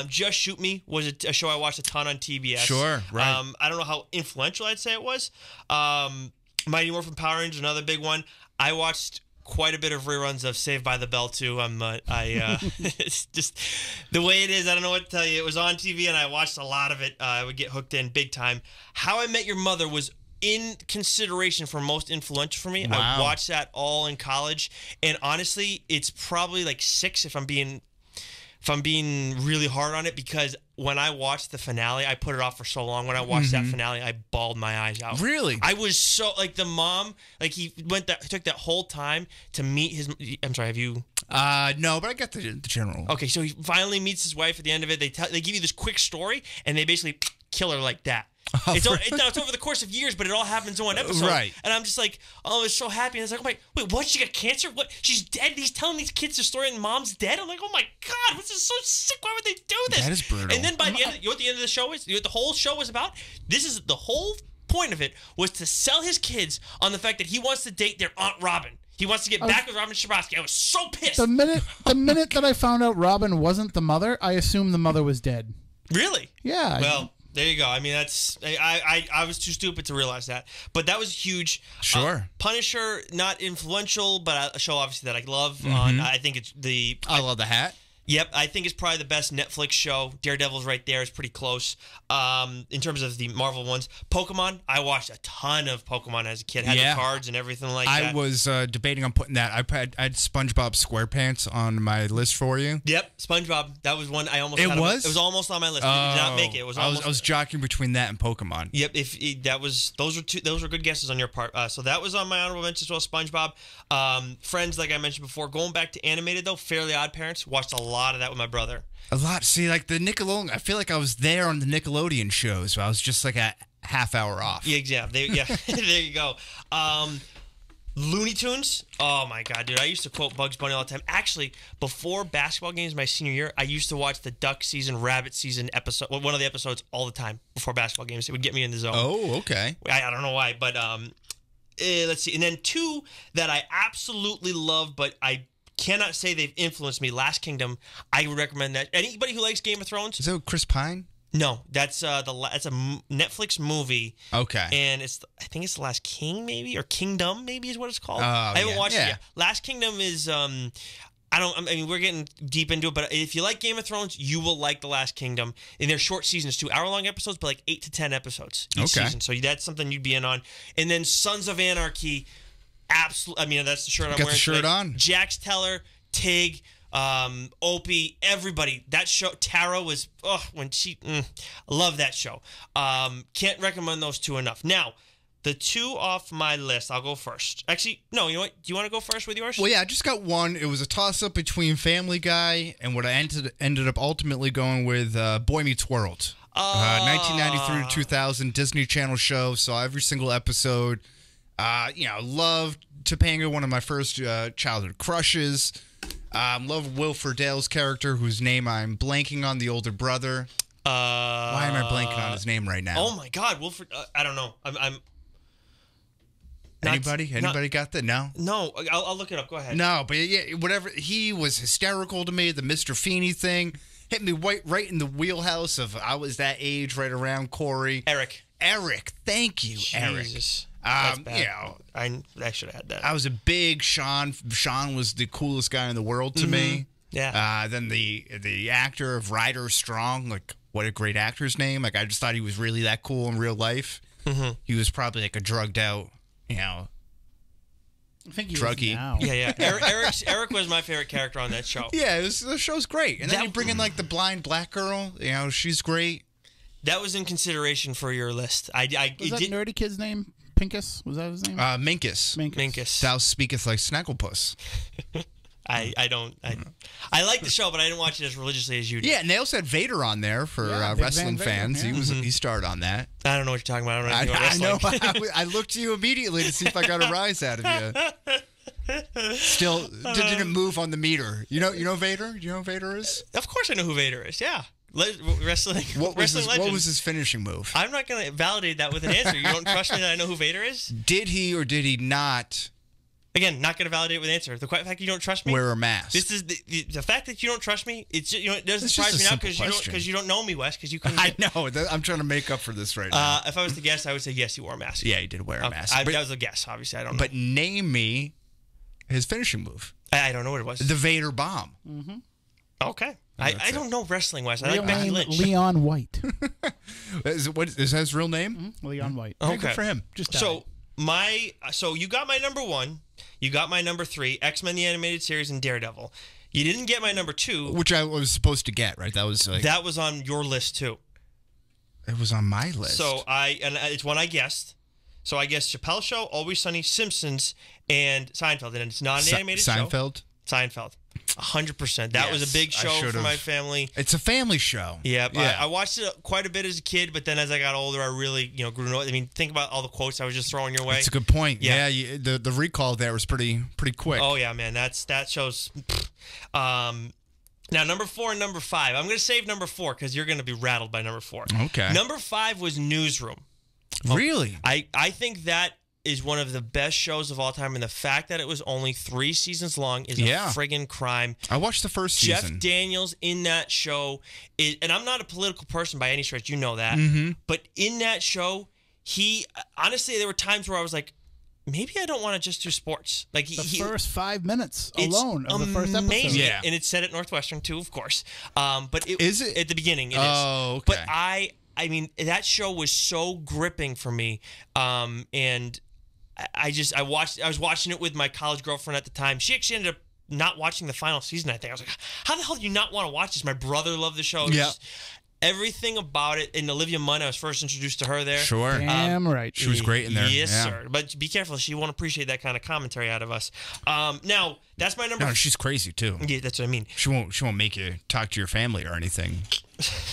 Just Shoot Me was a show I watched a ton on TBS. Sure, right. I don't know how influential I'd say it was. Mighty Morphin Power Rangers, another big one. I watched quite a bit of reruns of Saved by the Bell too. It's just the way it is. I don't know what to tell you. It was on TV and I watched a lot of it. I would get hooked in big time. How I Met Your Mother was in consideration for most influential for me. Wow. I watched that all in college, and honestly, it's probably like 6 if I'm being really hard on it, because when I watched the finale, I put it off for so long. When I watched that finale, I bawled my eyes out. Really? I was so the mom, he took that whole time to meet his. I'm sorry, have you? No, but I got the general. Okay, so he finally meets his wife at the end of it. They give you this quick story, and they basically kill her like that. It's over the course of years, but it all happens in one episode. Right. And I'm just like, oh, I was so happy. And it's like, oh my, wait, what? She got cancer? What? She's dead? He's telling these kids the story, and mom's dead? I'm like, oh my God, this is so sick. Why would they do this? That is brutal. And then by the end, you know what the end of the show is? You know what the whole show was about? This is the whole point of it was to sell his kids on the fact that he wants to date their Aunt Robin. He wants to get back with Robin Schabotsky. I was so pissed. The minute that I found out Robin wasn't the mother, I assumed the mother was dead. Really? Yeah. Well, there you go. I mean, that's I was too stupid to realize that, but that was huge. Sure. Punisher, not influential, but a show obviously that I love. I think it's I love the hat. Yep, I think it's probably the best Netflix show. Daredevil's right there. It's pretty close in terms of the Marvel ones. Pokemon, I watched a ton of Pokemon as a kid. Had the cards and everything like that. I was debating on putting that. I had SpongeBob SquarePants on my list for you. Yep, SpongeBob. That was one I almost. It had was. It was almost on my list. I did not make it. It was. Almost, I was jockeying between that and Pokemon. Yep. Those were good guesses on your part. So that was on my honorable mention as well. SpongeBob. Friends, like I mentioned before. Going back to animated though, Fairly Odd Parents. Watched a lot of that with my brother. A lot. See, like the Nickelodeon. I feel like I was there on the Nickelodeon shows. So I was just like a half hour off. Yeah, exactly. There you go. Looney Tunes. Oh my god, dude! I used to quote Bugs Bunny all the time. Actually, before basketball games my senior year, I used to watch the duck season, rabbit season episode. One of the episodes all the time before basketball games. It would get me in the zone. Oh, okay. I don't know why, but let's see. And then two that I absolutely love, but I cannot say they've influenced me. Last Kingdom. I would recommend that. Anybody who likes Game of Thrones. Is that Chris Pine? No, that's a Netflix movie. Okay. And I think it's The Last King, maybe, or Kingdom, maybe is what it's called. Oh, I haven't watched it yeah. yet. Last Kingdom is I mean, we're getting deep into it, but if you like Game of Thrones, you will like The Last Kingdom. And they're short seasons, 2-hour-long episodes, but like 8 to 10 episodes each season. So that's something you'd be in on. And then Sons of Anarchy, absolutely. I mean, that's the shirt I'm wearing. Got the shirt on. Jax Teller, Tig, Opie, everybody. That show, Tara was, when she, I love that show. Can't recommend those two enough. Now, the two off my list, I'll go first. Actually, no, you know what? Do you want to go first with yours? Well, yeah, I just got one. It was a toss-up between Family Guy and what I ended up ultimately going with Boy Meets World. 1993 to 2000 Disney Channel show. Saw every single episode. Loved Topanga, one of my first childhood crushes. Love Will Friedle's character, whose name I'm blanking on, the older brother. Why am I blanking on his name right now? Oh my God, Wilfred! I don't know. I'm. Anybody got that? No. No, I'll look it up. Go ahead. No, but yeah, whatever. He was hysterical to me. The Mr. Feeney thing hit me right in the wheelhouse of I was that age, right around Corey. Eric, thank you, Jesus. Eric. That's bad. I should have had that. I was a big Sean. Sean was the coolest guy in the world to me. Yeah. Then the actor of Ryder Strong, like what a great actor's name. Like I just thought he was really that cool in real life. Mm-hmm. He was probably like a drugged out, I think he druggie. is now. Yeah. Eric was my favorite character on that show. Yeah, the show's great. And then you bring in like the blind black girl. She's great. That was in consideration for your list. Was that nerdy kid's name? Pinkus? Was that his name? Minkus. Thou speaketh like Snagglepuss. I like the show, but I didn't watch it as religiously as you did. Yeah, and they also had Vader on there for wrestling fans. Yeah. He starred on that. I don't know what you're talking about. I know. I looked to you immediately to see if I got a rise out of you. Still didn't move on the meter. You know Vader? Do you know who Vader is? Of course I know who Vader is. Yeah. Wrestling legend. What was his finishing move? I'm not going to validate that with an answer. You don't trust me that I know who Vader is? Did he or did he not? Again, not going to validate it with an answer. The fact you don't trust me. Wear a mask. This is the fact that you don't trust me. It's it doesn't surprise me now because you don't know me, Wes. Because you couldn't. I know. I'm trying to make up for this right now. If I was to guess, I would say yes. He wore a mask. Yeah, he did wear a mask. That was a guess. Obviously, I don't know. But name me his finishing move. I don't know what it was. The Vader bomb. Mm-hmm. Okay. I don't know wrestling, Wes. I like Becky Lynch. Leon White. Is that his real name? Mm-hmm. Leon White. Okay. Good for him. Just so you got my number 1. You got my number 3, X-Men the Animated Series and Daredevil. You didn't get my number 2, which I was supposed to get. Right, that was on your list too. It was on my list. So it's one I guessed. So I guessed Chappelle Show, Always Sunny, Simpsons, and Seinfeld, and it's not an animated show. Seinfeld. 100%. That was a big show for my family. It's a family show. Yeah. I watched it quite a bit as a kid, but then as I got older, I really grew to know it. I mean, think about all the quotes I was just throwing your way. That's a good point. Yeah, the recall there was pretty quick. Oh yeah, man. That shows. Now number 4 and number 5. I'm going to save number 4 because you're going to be rattled by number 4. Okay. Number 5 was Newsroom. Really? I think that is one of the best shows of all time, and the fact that it was only 3 seasons long is a friggin' crime. I watched the first season. Jeff Daniels in that show and I'm not a political person by any stretch, you know that. Mm-hmm. But in that show, honestly, there were times where I was like, maybe I don't want to just do sports. Like The first 5 minutes alone of the first episode. Amazing. Yeah. And it's set at Northwestern too, of course. But Is it? At the beginning? It is. Oh, okay. But I mean, that show was so gripping for me. And I was watching it with my college girlfriend at the time. She actually ended up not watching the final season, I think. I was like, how the hell do you not want to watch this? My brother loved the show. Yeah. Everything about it. And Olivia Munn, I was first introduced to her there. Sure. Damn right. She was great in there. Yes, Yeah. sir. But be careful. She won't appreciate that kind of commentary out of us. Now, that's my number. No, she's crazy too. Yeah, that's what I mean. She won't make you talk to your family or anything.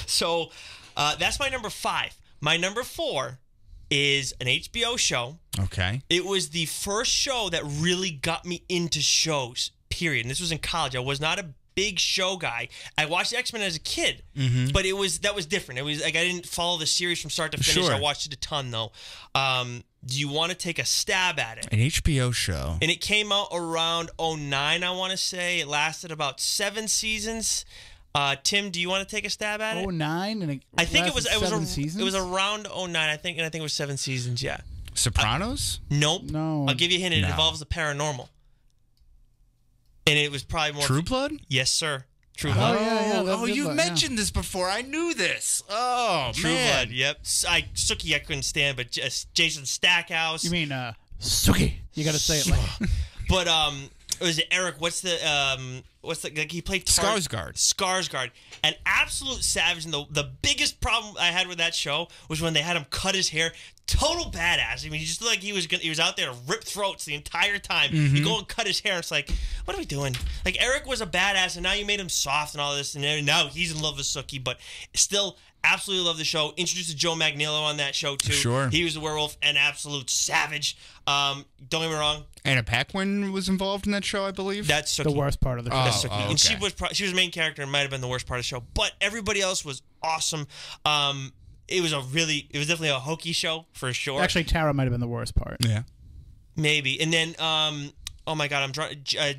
So that's my number 5. My number 4 is an HBO show. Okay. It was the first show that really got me into shows, period. And this was in college. I was not a big show guy. I watched X-Men as a kid, but that was different. It was like I didn't follow the series from start to finish. Sure. I watched it a ton, though. Do you want to take a stab at it? An HBO show. And it came out around 2009, I want to say. It lasted about 7 seasons. Tim, do you want to take a stab at it? 2009 and I think it was 7 seasons? it was around 2009, I think, and I think it was 7 seasons. Yeah. Sopranos? Nope. No. I'll give you a hint. It No. involves the paranormal, and it was probably more True Blood? Yes, sir. True Oh, Blood. yeah, that's good you one, mentioned this before. I knew this. Oh, True man. Blood. Yep. Sookie, I couldn't stand, but just Jason Stackhouse. You mean Suki? You got to say it like. But was it Eric? What's the like he played Skarsgård. Skarsgård, an absolute savage. And the biggest problem I had with that show was when they had him cut his hair. Total badass. I mean, he just looked like he was out there to rip throats the entire time. You go and cut his hair. It's like, what are we doing? Like Eric was a badass, and now you made him soft and all this, and now he's in love with Sookie. But still, absolutely love the show. Introduced to Joe Manganiello on that show too. Sure. He was a werewolf, an absolute savage. Don't get me wrong. Anna Paquin was involved in that show, I believe. That's Sookie. The worst part of the show. That's Sookie. okay. And she was the main character and might have been the worst part of the show. But everybody else was awesome. It was definitely a hokey show for sure. Actually, Tara might have been the worst part. Yeah. Maybe. And then, oh my God,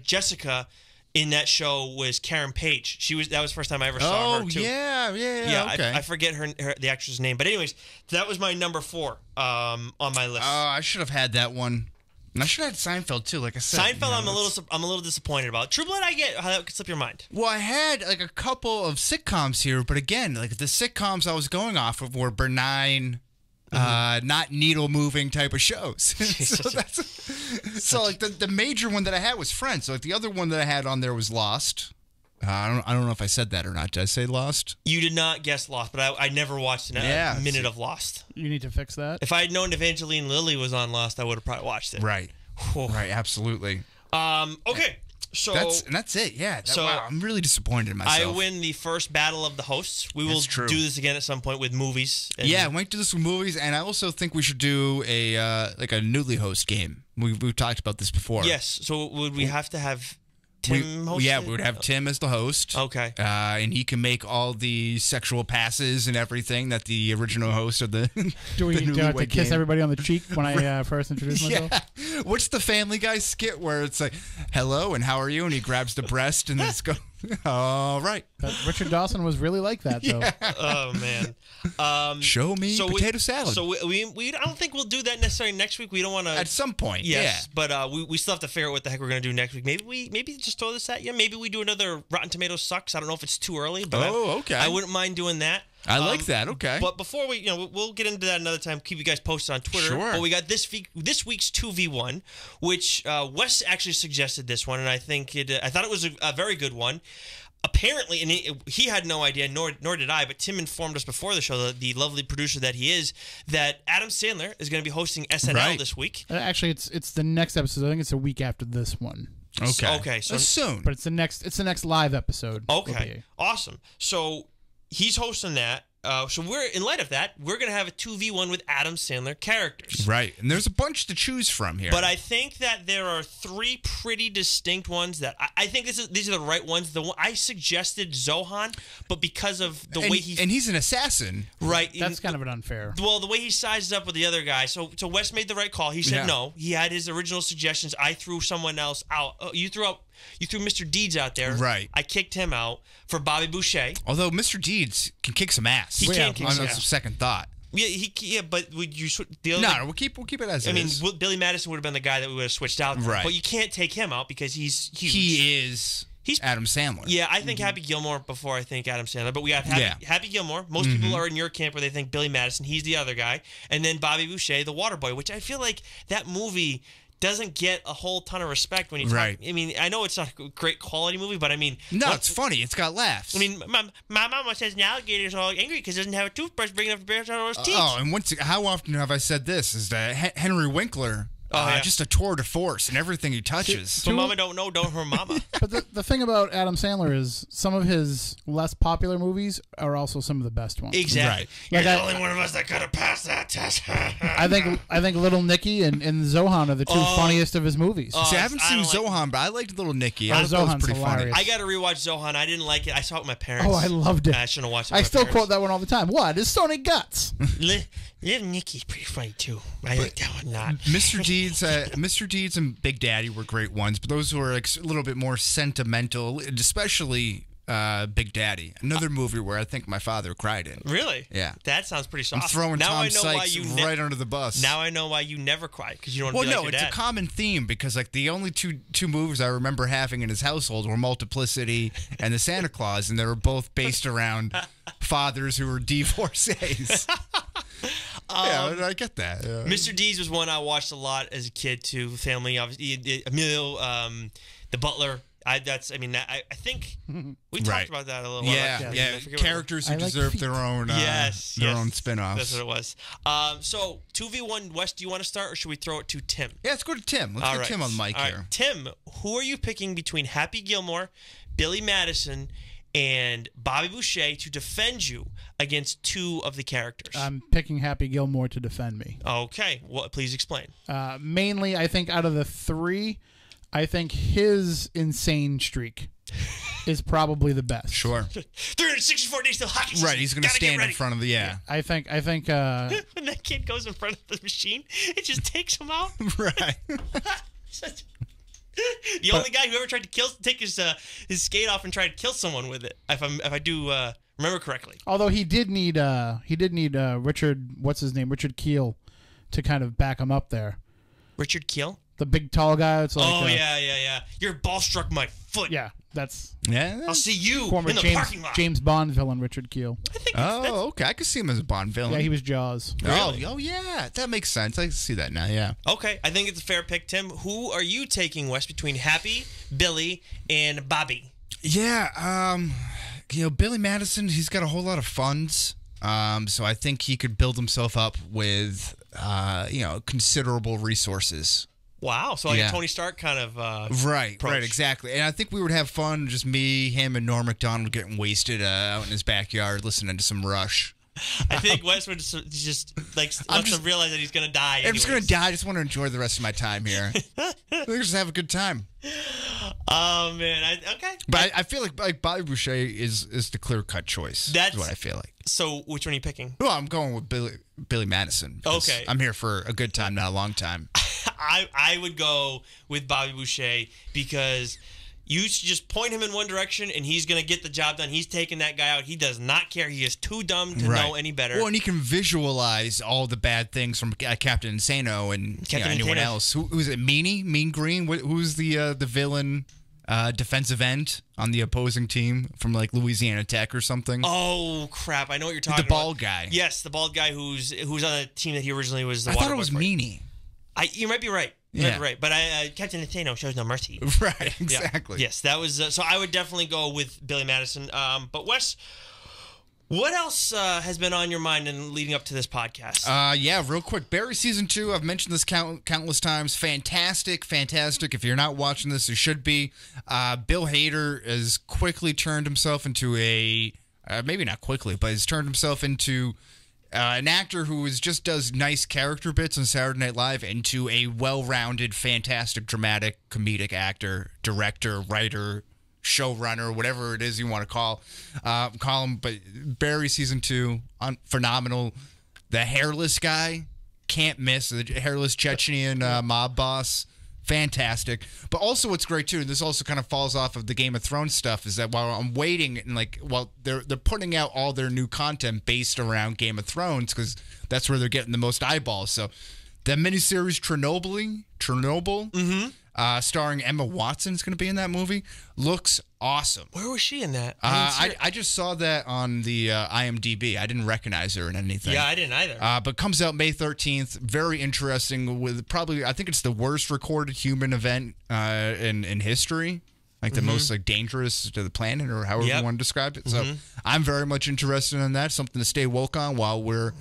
Jessica in that show was Karen Page. That was the first time I ever saw her too. Yeah, okay. I forget the actress' name. But anyways, that was my number 4 on my list. I should have had that one. And I should have had Seinfeld too, like I said. Seinfeld, I'm a little disappointed about. True Blood, I get how that could slip your mind. Well, I had like a couple of sitcoms here, but again, like the sitcoms I was going off of were benign, not needle moving type of shows. so like the major one that I had was Friends. So like the other one that I had on there was Lost. I don't know if I said that or not. Did I say Lost? You did not guess Lost, but I never watched a minute of Lost. You need to fix that. If I had known Evangeline Lilly was on Lost, I would have probably watched it. Right. Right. Absolutely. Okay. So that's it. Yeah. So wow, I'm really disappointed in myself. I win the first battle of the hosts. We will That's true. do this again at some point with movies. Yeah, we might do this with movies, and I also think we should do a like a newly host game. We've talked about this before. Yes. So would we have to have Tim host? Yeah, we would have Tim as the host. Okay. And he can make all the sexual passes and everything that the original host of the Do we the do I have to newlywed kiss game. everybody on the cheek when I first introduce myself? Yeah. What's the Family Guy skit where it's like, hello, and how are you? And he grabs the breast and it's go, all right. But Richard Dawson was really like that, though. Oh man. Show me potato salad. So we I don't think we'll do that necessarily next week. We don't want to. At some point, Yes, but we still have to figure out what the heck we're gonna do next week. Maybe just throw this at you. Maybe we do another Rotten Tomatoes sucks. I don't know if it's too early, but okay. I wouldn't mind doing that. I like that. Okay. But before we'll get into that another time. Keep you guys posted on Twitter. Sure. But we got this week's 2v1, which Wes actually suggested this one, and I think I thought it was a very good one. Apparently, and he had no idea, nor did I, but Tim informed us before the show, the lovely producer that he is, that Adam Sandler is going to be hosting SNL this week. Actually, it's the next episode. I think it's a week after this one. Okay. So That's soon. But it's the next live episode. Okay. Awesome. So he's hosting that. So in light of that, we're going to have a 2v1 with Adam Sandler characters. Right. And there's a bunch to choose from here. But I think that there are 3 pretty distinct ones that I think these are the right ones. The one I suggested Zohan, but because of the way he... And he's an assassin. Right. That's kind of an unfair. Well, the way he sizes up with the other guy. So Wes made the right call. He said no. He had his original suggestions. I threw someone else out. You threw Mr. Deeds out there. Right. I kicked him out for Bobby Boucher. Although Mr. Deeds can kick some ass. He can kick some on ass. second thought. Yeah, but would you the other? No, we'll keep it as it is. I mean, Billy Madison would have been the guy that we would have switched out. Right. But you can't take him out because he's huge. He's Adam Sandler. Yeah, I think Happy Gilmore before I think Adam Sandler. But we have Happy Gilmore. Most people are in your camp where they think Billy Madison. He's the other guy. And then Bobby Boucher, the water boy, which I feel like that movie doesn't get a whole ton of respect when you talk. Right. I mean, I know it's not a great quality movie, but I mean... No, it's funny. It's got laughs. I mean, my mama says an alligator's all angry because he doesn't have a toothbrush big enough to brush out all his teeth. And how often have I said this? Is that Henry Winkler... just a tour de force in everything he touches. But mama don't know, don't her mama. But the thing about Adam Sandler is some of his less popular movies are also some of the best ones. Exactly. Right. You're the only one of us that could have passed that test. I think Little Nicky and Zohan are the two funniest of his movies. See, I haven't seen Zohan, but I liked Little Nicky. I thought that was pretty hilarious. funny. I got to rewatch Zohan. I didn't like it. I saw it with my parents. Oh, I loved it. I shouldn't have watched it with I my still parents. quote that one all the time. What? It's Sony Guts. Little Nicky's pretty funny, too. I like that one not. Mr. Deeds and Big Daddy were great ones, but those were like a little bit more sentimental, especially Big Daddy. Another movie where I think my father cried in. Really? Yeah. That sounds pretty soft. I'm throwing now Tom I know Sykes why you right under the bus. Now I know why you never cry, because you don't want to be like your it's dad. a common theme because like the only two movies I remember having in his household were Multiplicity and The Santa Claus, and they were both based around fathers who were divorcees. Yeah, I get that. Yeah. Mr. Deeds was one I watched a lot as a kid too. Family, obviously, Emilio, the butler. I think we talked about that a little while. Yeah. Characters who deserve their own own spin-offs. That's what it was. So 2v1, Wes, do you want to start or should we throw it to Tim? Yeah, let's go to Tim. Let's get Tim on the mic here. Right. Tim, who are you picking between Happy Gilmore, Billy Madison, and Bobby Boucher to defend you against two of the characters? I'm picking Happy Gilmore to defend me. Okay. Well, please explain. Mainly, I think out of the three, I think his insane streak is probably the best. Sure. 364 days till hockey season. Right, he's going to stand in front of the I think when that kid goes in front of the machine, it just takes him out. Right. The only guy who ever tried to take his skate off and try to kill someone with it, if I do remember correctly. Although he did need Richard, what's his name, Richard Keel, to kind of back him up there. Richard Keel, the big tall guy. It's like, yeah. Your ball struck my foot. Yeah, that's. Yeah. I'll see you former in the parking lot. James Bond villain Richard Keel. I think okay. I could see him as a Bond villain. Yeah, he was Jaws. Really? Oh, yeah. That makes sense. I can see that now. Yeah. Okay, I think it's a fair pick, Tim. Who are you taking, Wes, between Happy, Billy, and Bobby? Yeah. Billy Madison, he's got a whole lot of funds. So I think he could build himself up with, considerable resources. Wow, so like a Tony Stark kind of right, approach. exactly. And I think we would have fun, just me, him, and Norm Macdonald getting wasted out in his backyard listening to some Rush. I think Wes would just lets him realize that he's going to die. I'm just going to die. I just want to enjoy the rest of my time here. Let's just have a good time. Oh, man. Okay. But I feel like Bobby Boucher is the clear-cut choice. That's what I feel like. So which one are you picking? Well, I'm going with Billy Madison. Okay. I'm here for a good time, not a long time. I would go with Bobby Boucher because you just point him in one direction and he's going to get the job done. He's taking that guy out. He does not care. He is too dumb to know any better. Well, and he can visualize all the bad things from Captain Insano and anyone else. Who's it? Mean Green? Who's the villain defensive end on the opposing team from like Louisiana Tech or something? Oh crap! I know what you're talking about. The bald guy. Yes, the bald guy who's on a team that he originally was. I thought it was Meanie. You might be right. Right, but Captain Insano shows no mercy. Right, exactly. Yeah. Yes, that was so. I would definitely go with Billy Madison. But Wes, what else has been on your mind in leading up to this podcast? Real quick. Barry season 2. I've mentioned this countless times. Fantastic. If you're not watching this, you should be. Bill Hader has quickly turned himself into maybe not quickly, but has turned himself into an actor who just does nice character bits on Saturday Night Live into a well-rounded, fantastic, dramatic, comedic actor, director, writer, showrunner, whatever it is you want to call him. But Barry season 2, phenomenal. The hairless guy, can't miss. The hairless Chechnyan mob boss, fantastic. But also what's great too, and this also kind of falls off of the Game of Thrones stuff, is that while I'm waiting and while they're putting out all their new content based around Game of Thrones, because that's where they're getting the most eyeballs. So the miniseries Chernobyl, starring Emma Watson, is going to be in that movie. Looks awesome. Where was she in that? I just saw that on the IMDb. I didn't recognize her in anything. Yeah, I didn't either. But comes out May 13th. Very interesting. With probably, I think it's the worst recorded human event in history. Like the most dangerous to the planet, or however you want to describe it. So I'm very much interested in that. Something to stay woke on while we're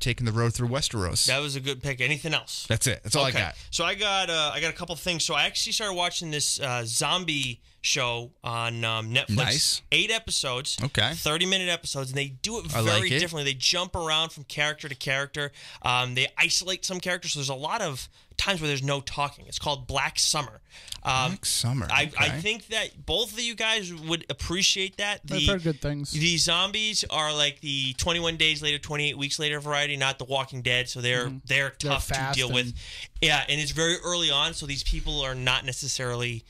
taking the road through Westeros. That was a good pick. Anything else? That's it. That's all I got. So I got a couple things. So I actually started watching this zombie show on Netflix. Nice. 8 episodes. Okay. 30-minute episodes, and they do it very differently. They jump around from character to character. They isolate some characters. So there's a lot of times where there's no talking. It's called Black Summer. Black Summer. I think that both of you guys would appreciate that. I've heard good things. The zombies are like the 21 days later, 28 weeks later variety, not the Walking Dead. So they're tough to deal with. Yeah, and it's very early on, so these people are not necessarily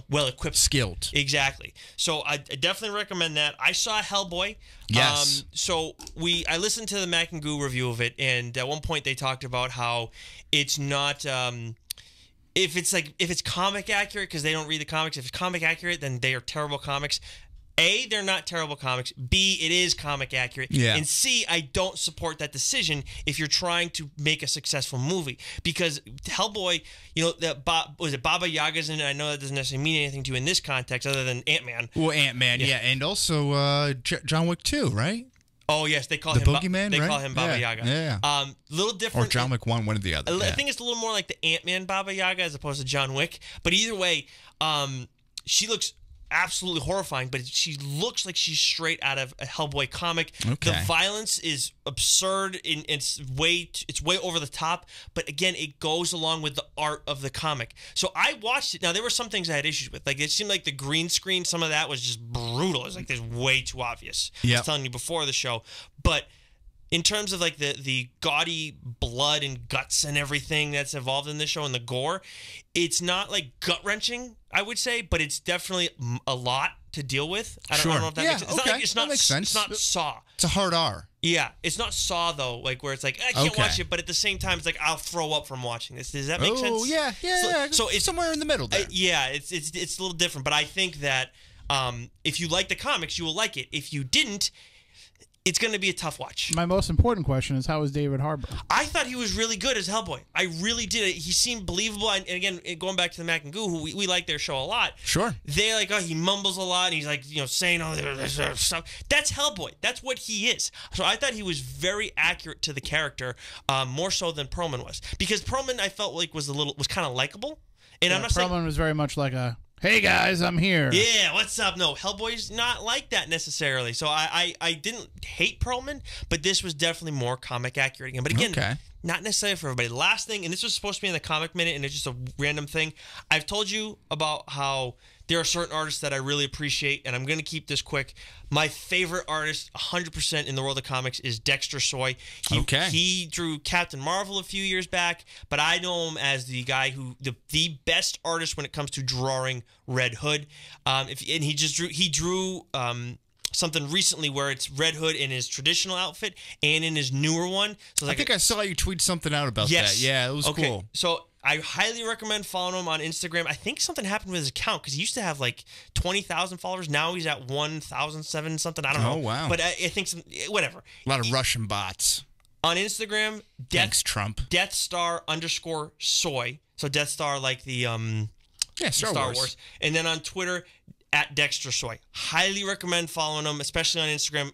well equipped, skilled. Exactly. So I definitely recommend that. I saw Hellboy. Yes. So I listened to the Mac and Goo review of it, and at one point they talked about how it's not if it's comic accurate, because they don't read the comics. If it's comic accurate, then they are terrible comics. A, they're not terrible comics. B, it is comic accurate. Yeah. And C, I don't support that decision if you're trying to make a successful movie. Because Hellboy, was it Baba Yaga's in it? I know that doesn't necessarily mean anything to you in this context other than Ant-Man. Well, Ant-Man, yeah. And also John Wick 2, right? Oh, yes, they call the him Boogeyman, They right? call him Baba Yaga. Yeah. Little different. Or John Wick 1, one or the other. I think it's a little more like the Ant-Man Baba Yaga as opposed to John Wick. But either way, she looks absolutely horrifying, but she looks like she's straight out of a Hellboy comic. Okay. The violence is absurd, and it's way over the top, but again, it goes along with the art of the comic. So I watched it. Now, there were some things I had issues with. Like, it seemed like the green screen, some of that was just brutal. It was like, this way too obvious. I was telling you before the show. But in terms of like the gaudy blood and guts and everything that's involved in this show and the gore, it's not like gut-wrenching, I would say, but it's definitely a lot to deal with. I don't know if that makes sense. It's not makes sense. It's not Saw. It's a hard R. Yeah, it's not Saw though, like where it's like I can't watch it, but at the same time it's like I'll throw up from watching this. Does that make sense? Oh yeah. So it's somewhere in the middle there. It's a little different, but I think that if you like the comics, you will like it. If you didn't, it's going to be a tough watch. My most important question is, how is David Harbour? I thought he was really good as Hellboy. I really did. He seemed believable. And again, going back to the Mac and Goo, who we like their show a lot. Sure. They're like, he mumbles a lot, and he's like, saying all this stuff. That's Hellboy. That's what he is. So I thought he was very accurate to the character, more so than Perlman was. Because Perlman, I felt like was kind of likable. And I'm not saying Perlman was very much like a, hey guys, I'm here. Yeah, what's up? No, Hellboy's not like that necessarily. So I didn't hate Perlman, but this was definitely more comic accurate again. But again, not necessarily for everybody. Last thing, and this was supposed to be in the Comic Minute, and it's just a random thing. I've told you about how there are certain artists that I really appreciate, and I'm going to keep this quick. My favorite artist, 100% in the world of comics, is Dexter Soy. He drew Captain Marvel a few years back, but I know him as the guy who the best artist when it comes to drawing Red Hood. He drew something recently where it's Red Hood in his traditional outfit and in his newer one. So I think I saw you tweet something out about that. Yeah, it was cool. So I highly recommend following him on Instagram. I think something happened with his account because he used to have like 20,000 followers. Now he's at 1,007 something. I don't know. Oh, wow. But I think whatever. A lot of Russian bots. On Instagram, Thanks, Trump. Deathstar_soy. So Death Star like the Star Wars. And then on Twitter, at Dexter Soy. Highly recommend following him, especially on Instagram.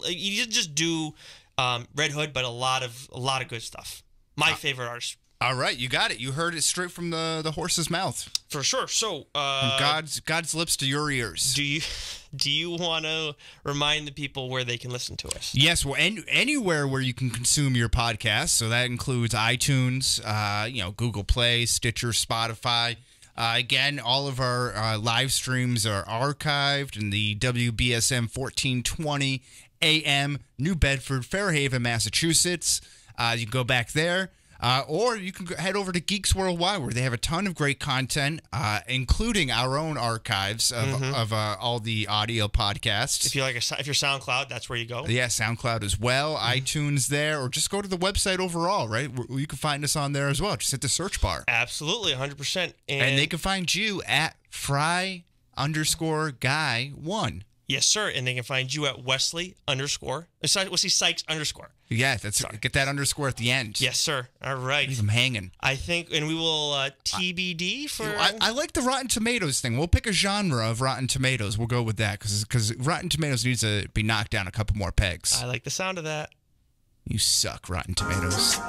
You just do Red Hood, but a lot of good stuff. My favorite artist. All right, you got it. You heard it straight from the horse's mouth. For sure. So from God's lips to your ears. Do you want to remind the people where they can listen to us? Yes, well, anywhere where you can consume your podcast. So that includes iTunes, Google Play, Stitcher, Spotify. Again, all of our live streams are archived in the WBSM 1420 AM, New Bedford, Fairhaven, Massachusetts. You can go back there. Or you can head over to Geeks Worldwide, where they have a ton of great content, including our own archives of all the audio podcasts. If you're SoundCloud, that's where you go. Yeah, SoundCloud as well, iTunes there, or just go to the website overall, right? You can find us on there as well. Just hit the search bar. Absolutely, 100%. And they can find you at Fry_Guy1. Yes, sir. And they can find you at Wesley Sykes _. Yeah, get that underscore at the end. Yes, sir. All right. Leave them hanging. I think, and we will TBD for. I like the Rotten Tomatoes thing. We'll pick a genre of Rotten Tomatoes. We'll go with that because Rotten Tomatoes needs to be knocked down a couple more pegs. I like the sound of that. You suck, Rotten Tomatoes.